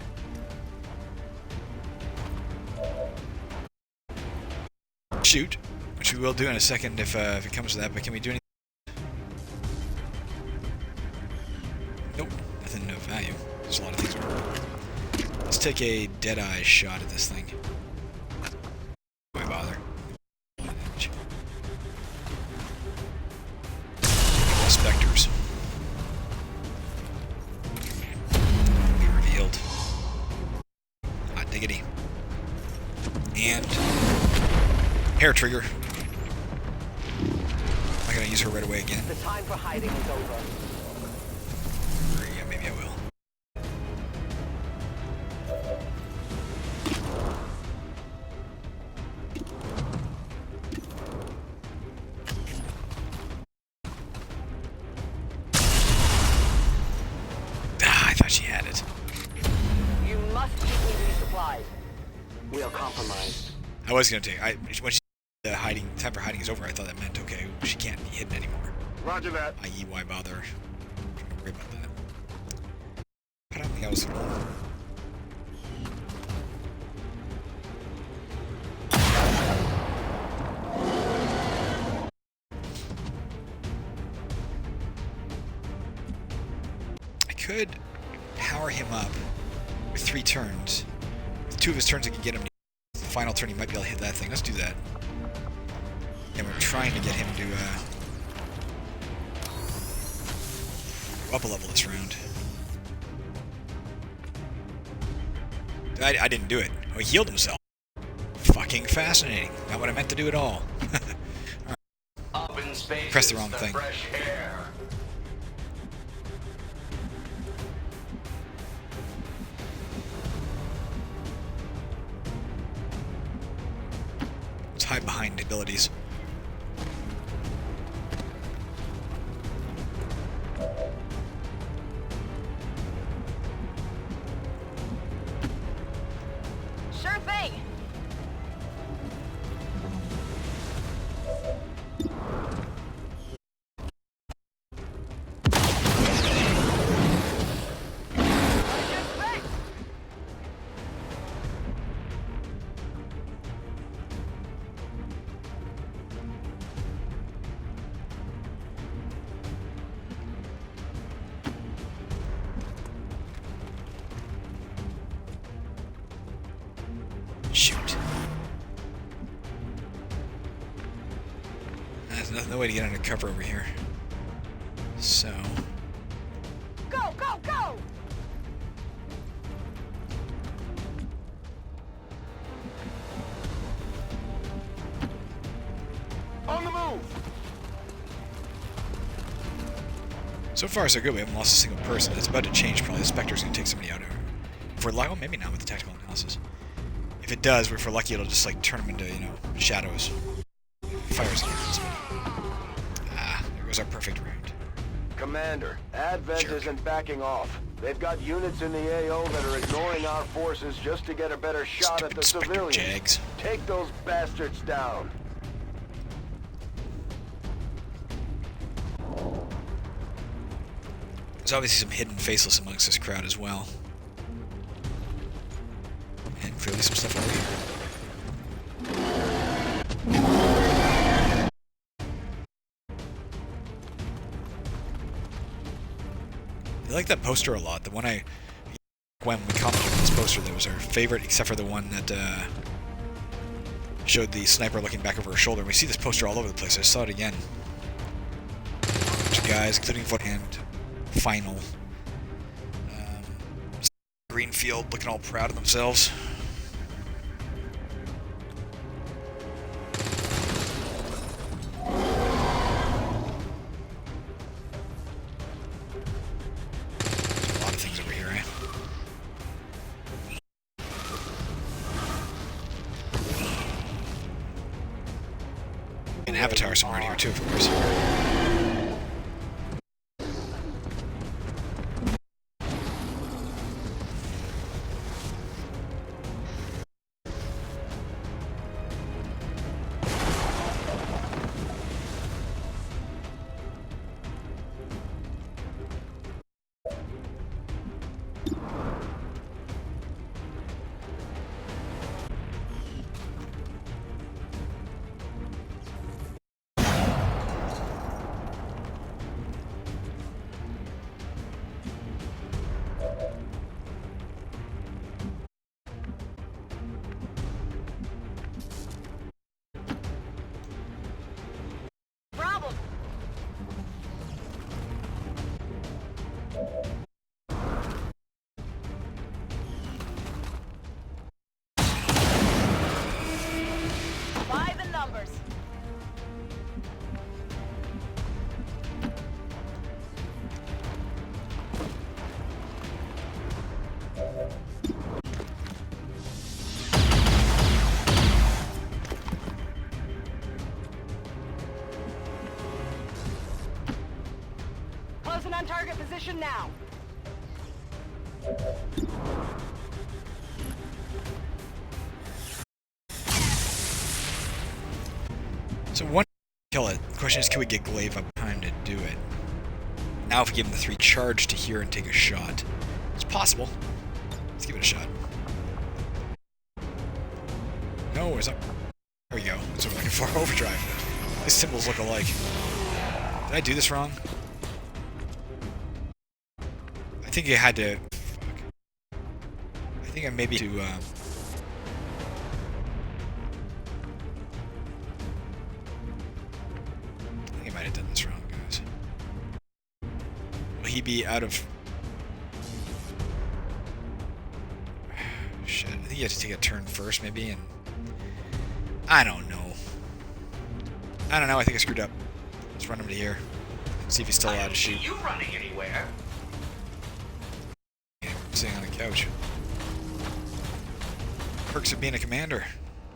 S1: Shoot, which we will do in a second if it comes to that. But can we do anything? Nope, nothing of value. There's a lot of things. Let's take a dead-eye shot at this thing. Why bother? Spectres. Be revealed. Hot diggity. And hair trigger. I'm not gonna use her right away again.
S3: The time for hiding is over.
S1: Yeah, maybe I will. She had it.
S3: You must keep me resupplied. We are compromised.
S1: I was gonna take. When she the hiding time for hiding is over, I thought that meant okay, she can't be hidden anymore.
S12: Roger that.
S1: I.e., why bother? Don't worry about that. I don't think I was wrong. I could power him up with 3 turns. With 2 of his turns, I can get him. The final turn, he might be able to hit that thing. Let's do that. And we're trying to get him to go up a level this round. I didn't do it. Oh, he healed himself. Fucking fascinating. Not what I meant to do at all.
S4: Up in space,
S1: Press the wrong thing.
S4: fresh air.
S1: hide behind abilities.
S13: Sure thing.
S1: Shoot. There's no way to get under cover over here. So...
S13: Go, go, go!
S12: On the move!
S1: So far so good, we haven't lost a single person. It's about to change probably. The Spectre's gonna take somebody out. If we're lucky, well, maybe not with the tactical analysis. If it does, if we're lucky, it'll just like turn them into, you know, shadows. Fires against me. Ah, there goes our perfect round.
S12: Commander, Advent isn't backing off. They've got units in the AO that are ignoring our forces just to get a better shot at the civilians.
S1: Jags.
S12: Take those bastards down.
S1: There's obviously some hidden Faceless amongst this crowd as well. And clearly some stuff over here. I like that poster a lot. The one when we commented on this poster, that was our favorite, except for the one that showed the sniper looking back over her shoulder. We see this poster all over the place. I saw it again. A bunch of guys, including Foot and Final. Greenfield looking all proud of themselves. Avatar somewhere here too, of course.
S13: Closing on target position now.
S1: So one kill it. The question is, can we get Glaive up time to do it? Now if we give him the 3 charge to here and take a shot. It's possible. Let's give it a shot. No, where's up? There we go. That's what we're looking for. Overdrive. These symbols look alike. Did I do this wrong? I think I had to... Fuck. I think I maybe to... I think I might have done this wrong, guys. Will he be out of... Shit, I think you have to take a turn first, maybe, and... I don't know. I don't know, I think I screwed up. Let's run him to here. See if he's still allowed to shoot.
S4: You running anywhere?
S1: Yeah, sitting on the couch. Perks of being a commander.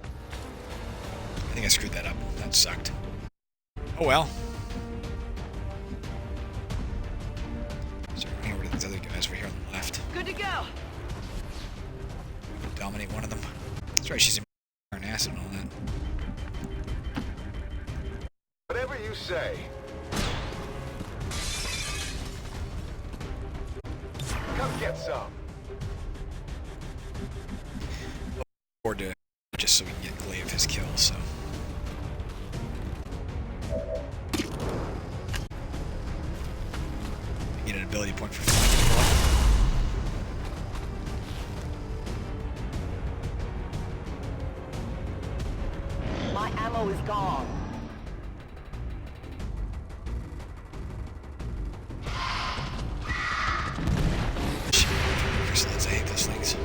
S1: I think think I screwed that up. That sucked. Oh well. Start running over to these other guys over here on the left.
S13: Good to go.
S1: Dominate one of them. That's right, she's in acid and all that.
S12: Whatever you say. Come get some.
S1: Or to just so we can get Glaive his kill, so. Get an ability point for flying.
S13: My ammo is gone.
S1: Shit, I hate those things.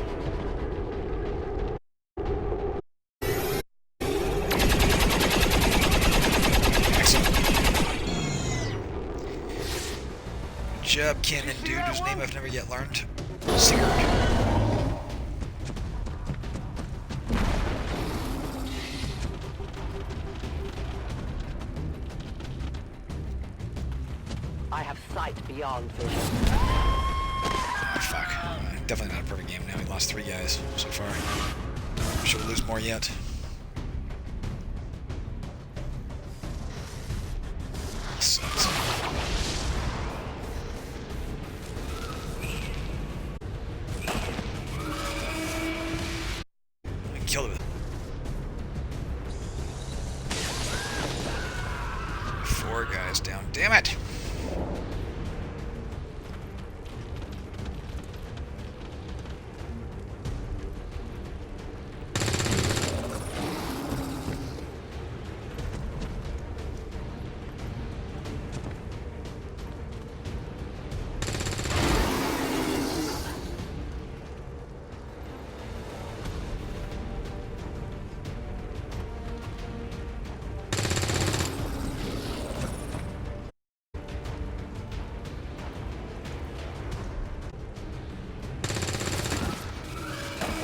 S1: Good job, Cannon dude, whose name I've never yet learned. Sigurd.
S13: I have sight beyond vision.
S1: Oh, fuck. Definitely not a perfect game now. We lost 3 guys so far. I'm sure we'll lose more yet. Sucks. I can kill it. 4 guys down. Damn it!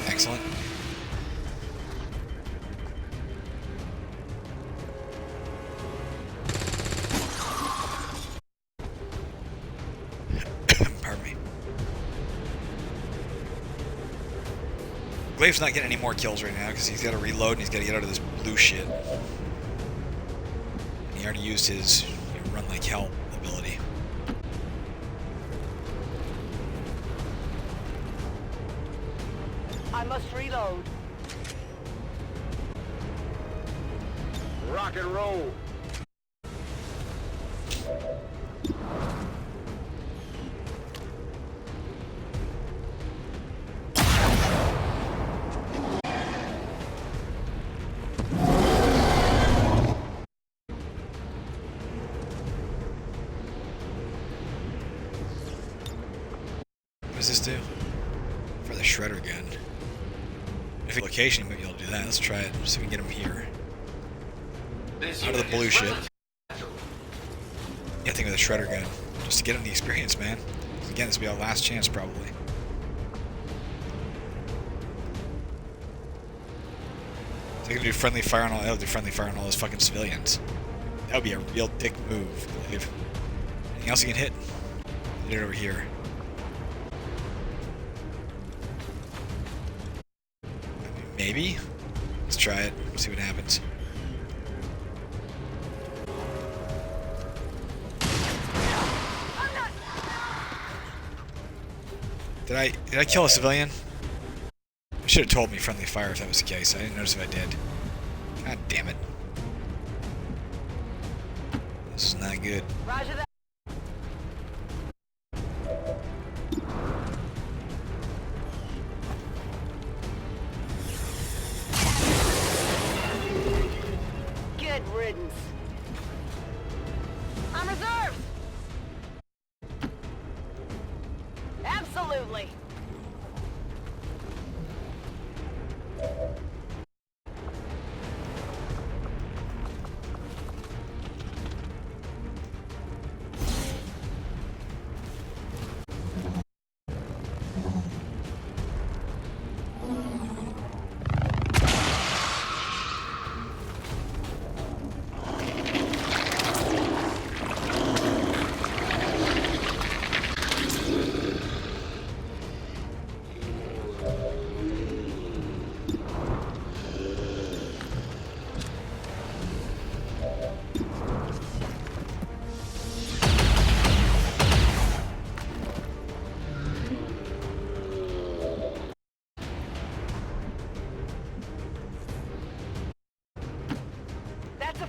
S1: Excellent. Pardon me. Glaive's not getting any more kills right now because he's got to reload and he's got to get out of this blue shit. And he already used his run like hell ability.
S13: I must reload.
S12: Rock and roll.
S1: What does this do? For the shredder gun. If it's location, maybe I'll do that. Let's try it. See if we can get him here. Out of the blue shit. Yeah, I think with a shredder gun. Just to get him the experience, man. Again, this will be our last chance, probably. So I can do friendly fire on all. I'll do friendly fire on all those fucking civilians. That would be a real dick move, I believe. Anything else you can hit? Hit it over here. Maybe? Let's try it. See what happens. Did I kill a civilian? I should have told me friendly fire if that was the case. I didn't notice if I did. God damn it. This is not good.
S13: Roger that. Good riddance. I'm reserved. Absolutely.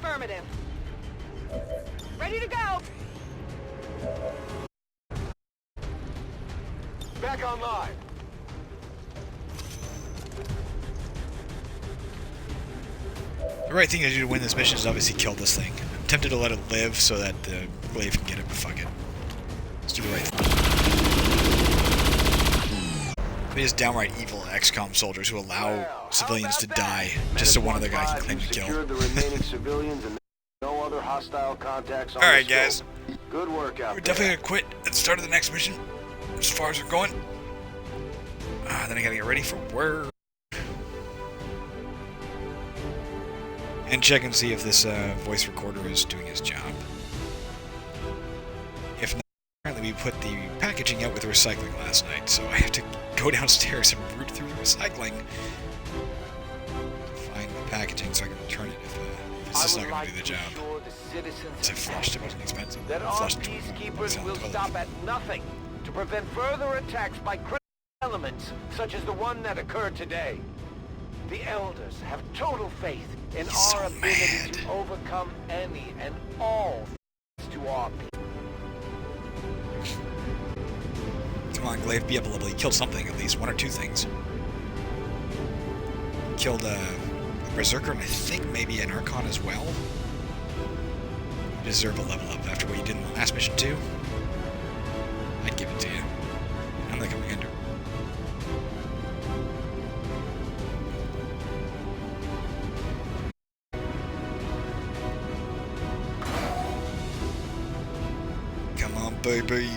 S13: Affirmative. Ready to go.
S12: Back online.
S1: The right thing to do to win this mission is obviously kill this thing. I'm tempted to let it live so that the glaive can get it, but fuck it. Let's do the right thing. It is downright evil XCOM soldiers who allow civilians to die just so one other guy can claim the kill.
S12: The remaining civilians and no other hostile contacts on
S1: Alright
S12: the
S1: guys.
S12: scope. Good work out
S1: We're
S12: there.
S1: definitely gonna quit at the start of the next mission, as far as we're going. Then I gotta get ready for work. And check and see if this voice recorder is doing his job. If not, apparently we put the packaging out with recycling last night, so I have to go downstairs and root through the recycling to find the packaging so I can return it if this is not going to do the job. As I flushed, it wasn't expensive.
S12: That our
S1: Flushed
S12: peacekeepers will stop at nothing to prevent further attacks by critical elements such as the one that occurred today. The Elders have total faith in our ability to overcome any and all threats to our people.
S1: Come on, Glaive, be up a little. He killed something, at least one or two things. Killed a Berserker and I think maybe an Archon as well. You deserve a level up after what you did in the last mission too. I'd give it to you. I'm the commander. Come on, baby.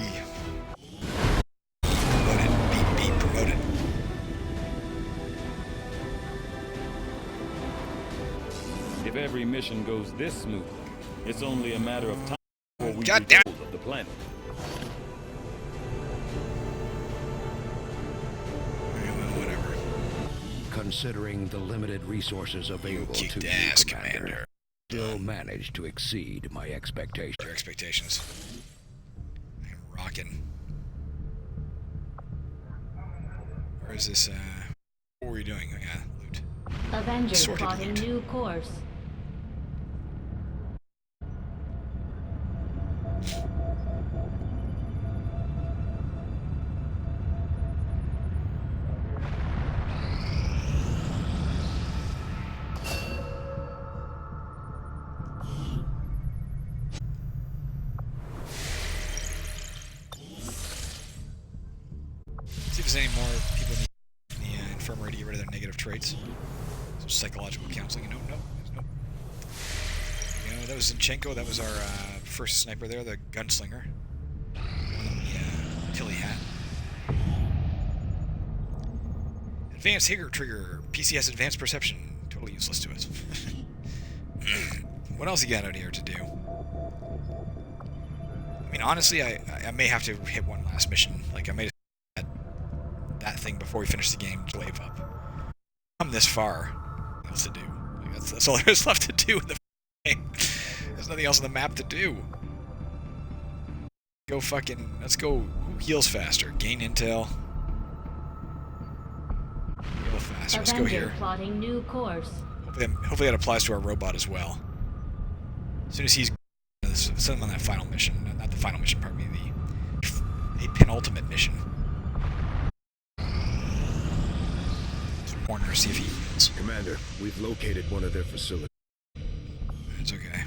S1: Promote it. Beat, promote it.
S10: If every mission goes this smoothly, it's only a matter of time before we
S1: God
S10: reach
S1: damn.
S10: hold of the planet.
S1: Whatever.
S6: Considering the limited resources available to you, Commander, still managed to exceed my expectations.
S1: Your expectations. I'm rocking. Where is this, what were you doing? Oh, yeah, loot.
S9: Avenger
S1: Sorted
S9: plotting
S1: loot.
S9: new course.
S1: See if there's any more people in the infirmary to get rid of their negative traits. Some psychological counseling. No, there's no. You know, that was Zinchenko. That was our first sniper there, the gunslinger. One in the Tilly hat. Advanced Hager trigger. PCS advanced perception. Totally useless to us. What else you got out here to do? I mean, honestly, I may have to hit one last mission. Like, I may that thing before we finish the game, glaive up. Come this far. What else to do? Like, that's all there is left to do in the game. There's nothing else on the map to do. Go fucking... Let's go... Who heals faster? Gain intel. Heal faster. Let's go here.
S9: Plotting new course.
S1: Hopefully that applies to our robot as well. As soon as he's... Send him on that final mission. Not the final mission, pardon me. The penultimate mission. Warner, see if he heals.
S2: Commander, we've located one of their facilities.
S1: It's okay.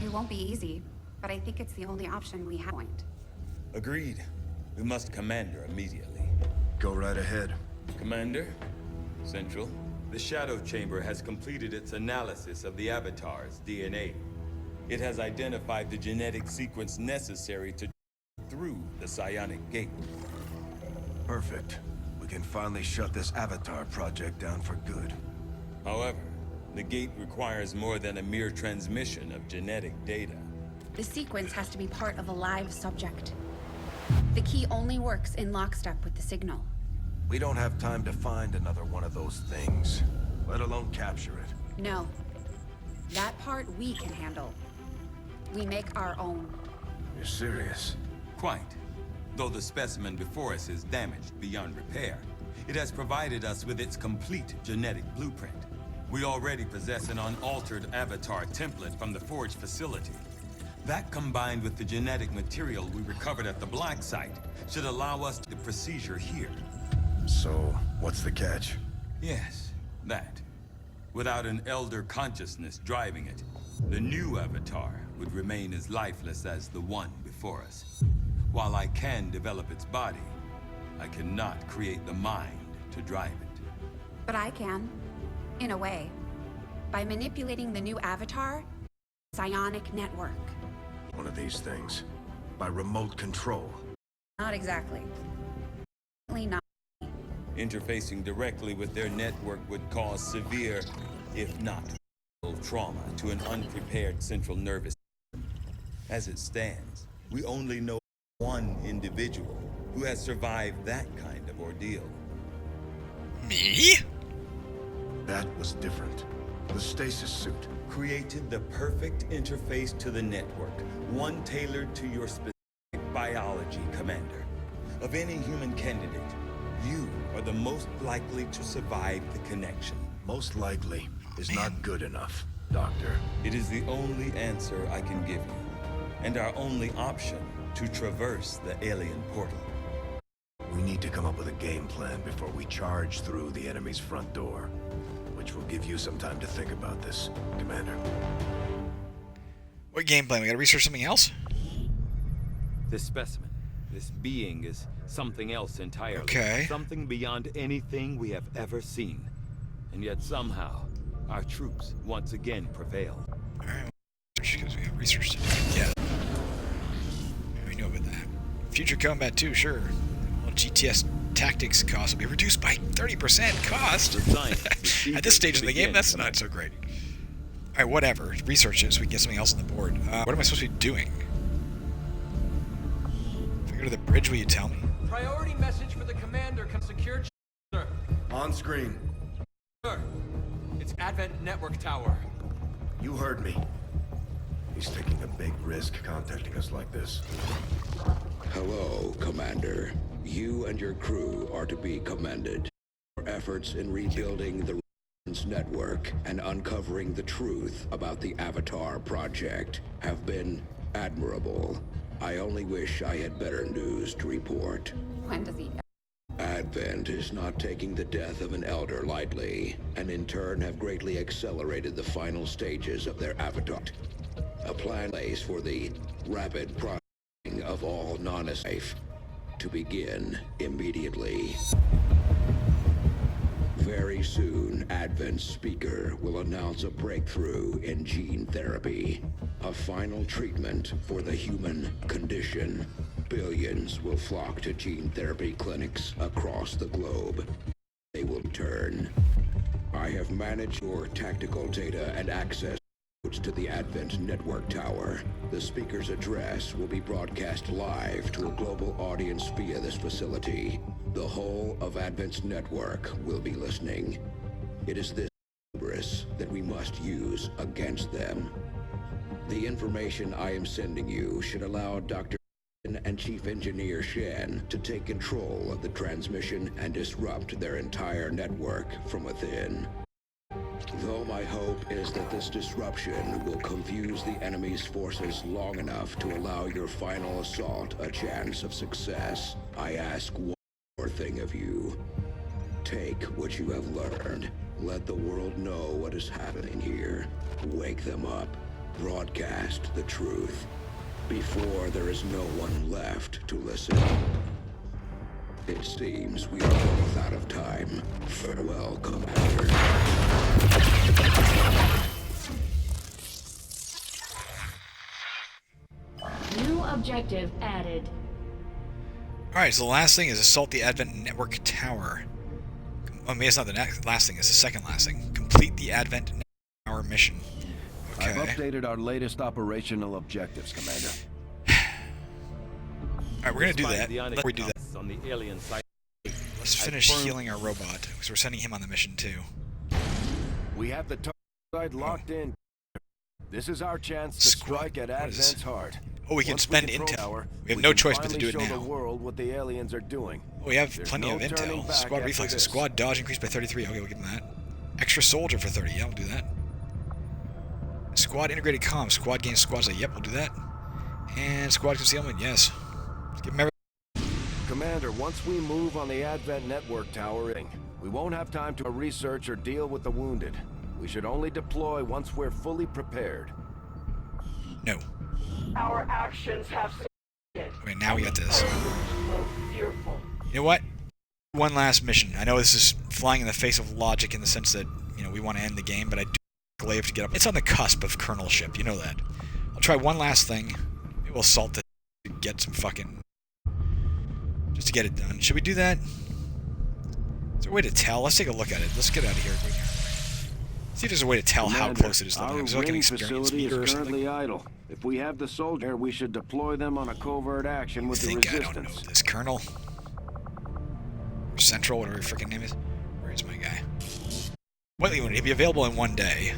S8: It won't be easy, but I think it's the only option we have.
S7: Agreed. We must commander immediately.
S2: Go right ahead.
S7: Commander, Central, the Shadow Chamber has completed its analysis of the Avatar's DNA. It has identified the genetic sequence necessary to through the psionic gate.
S2: Perfect. We can finally shut this Avatar project down for good.
S7: However, the gate requires more than a mere transmission of genetic data.
S8: The sequence has to be part of a live subject. The key only works in lockstep with the signal.
S2: We don't have time to find another one of those things, let alone capture it.
S8: No. That part we can handle. We make our own.
S2: You're serious?
S7: Quite. Though the specimen before us is damaged beyond repair, it has provided us with its complete genetic blueprint. We already possess an unaltered avatar template from the Forge facility. That, combined with the genetic material we recovered at the Black Site, should allow us the procedure here.
S2: So, what's the catch?
S7: Yes, that. Without an Elder consciousness driving it, the new avatar would remain as lifeless as the one before us. While I can develop its body, I cannot create the mind to drive it.
S8: But I can. In a way. By manipulating the new avatar, psionic network.
S2: One of these things. By remote control.
S8: Not exactly. Not.
S7: Interfacing directly with their network would cause severe, if not fatal, trauma to an unprepared central nervous system. As it stands, we only know one individual who has survived that kind of ordeal.
S1: Me?
S2: That was different. The stasis suit.
S7: Created the perfect interface to the network, one tailored to your specific biology, Commander. Of any human candidate, you are the most likely to survive the connection.
S2: Most likely is not good enough, Doctor.
S7: It is the only answer I can give you, and our only option to traverse the alien portal.
S2: We need to come up with a game plan before we charge through the enemy's front door, which will give you some time to think about this, Commander.
S1: What game plan? We gotta research something else?
S10: This specimen, this being is something else entirely.
S1: Okay.
S10: Something beyond anything we have ever seen. And yet somehow, our troops once again prevail.
S1: Alright, because we have research to do. Yeah. We know about that. Future combat too, sure. Well, GTS tactics cost will be reduced by 30% cost. At this stage of the game, that's not so great. Alright, whatever. Research it so we can get something else on the board. What am I supposed to be doing? If I go to the bridge, will you tell me?
S14: Priority message for the commander. Secure, sir.
S2: On screen.
S14: Sir, it's Advent Network Tower.
S2: You heard me. He's taking a big risk contacting us like this.
S6: Hello, Commander. You and your crew are to be commended. Your efforts in rebuilding the network and uncovering the truth about the Avatar project have been admirable. I only wish I had better news to report.
S8: When does he...
S6: Advent is not taking the death of an elder lightly, and in turn have greatly accelerated the final stages of their avatar. A plan lays for the rapid processing of all non-safe to begin immediately. Very soon, Advent's speaker will announce a breakthrough in gene therapy, a final treatment for the human condition. Billions will flock to gene therapy clinics across the globe. They will turn. I have managed your tactical data and access to the Advent Network Tower. The speaker's address will be broadcast live to a global audience via this facility. The whole of Advent's network will be listening. It is this hubris that we must use against them. The information I am sending you should allow Dr. and Chief Engineer Shen to take control of the transmission and disrupt their entire network from within. Though my hope is that this disruption will confuse the enemy's forces long enough to allow your final assault a chance of success, I ask one more thing of you. Take what you have learned. Let the world know what is happening here. Wake them up. Broadcast the truth. Before there is no one left to listen. It seems we are both out of time. Farewell, Commander.
S9: New objective added.
S1: Alright, so the last thing is assault the Advent Network Tower. I mean, it's not the last thing, it's the second last thing. Complete the Advent Network Tower mission. Okay.
S2: I've updated our latest operational objectives, Commander.
S1: Alright, we're gonna do that. Before we do that,
S10: On the alien site.
S1: let's finish healing our robot, because we're sending him on the mission too.
S2: We have the target site locked in. This is our chance to strike at Advent's heart.
S1: Oh, we can spend intel. We have no choice but to do it now.
S2: The world what the aliens are doing.
S1: Oh, we have plenty of intel. Squad reflexes. Squad dodge increased by 33. Okay, we'll give them that. Extra soldier for 30. Yeah, we'll do that. Squad integrated comms. Squad gains squad sight. Yep, we'll do that. And squad concealment. Yes. Let's give them everything.
S2: Commander, once we move on the Advent network tower, we won't have time to research or deal with the wounded. We should only deploy once we're fully prepared.
S1: No.
S3: Our actions have succeeded.
S1: Okay, now we got this.
S3: So fearful.
S1: You know what? One last mission. I know this is flying in the face of logic in the sense that, you know, we want to end the game, but I do Glaive to get up. It's on the cusp of colonelship, you know that. I'll try one last thing. Maybe we'll assault it to get some fucking... just to get it done. Should we do that? Is there a way to tell? Let's take a look at it. Let's get out of here. See if there's a way to tell how close it is to the limit. Is there like an experience meter or something?
S2: Idle. If we have the soldier, we should deploy them on a covert action with the resistance.
S1: I don't know this, Colonel. Or Central, whatever your freaking name is. Where is my guy? What unit? He'll be available in one day.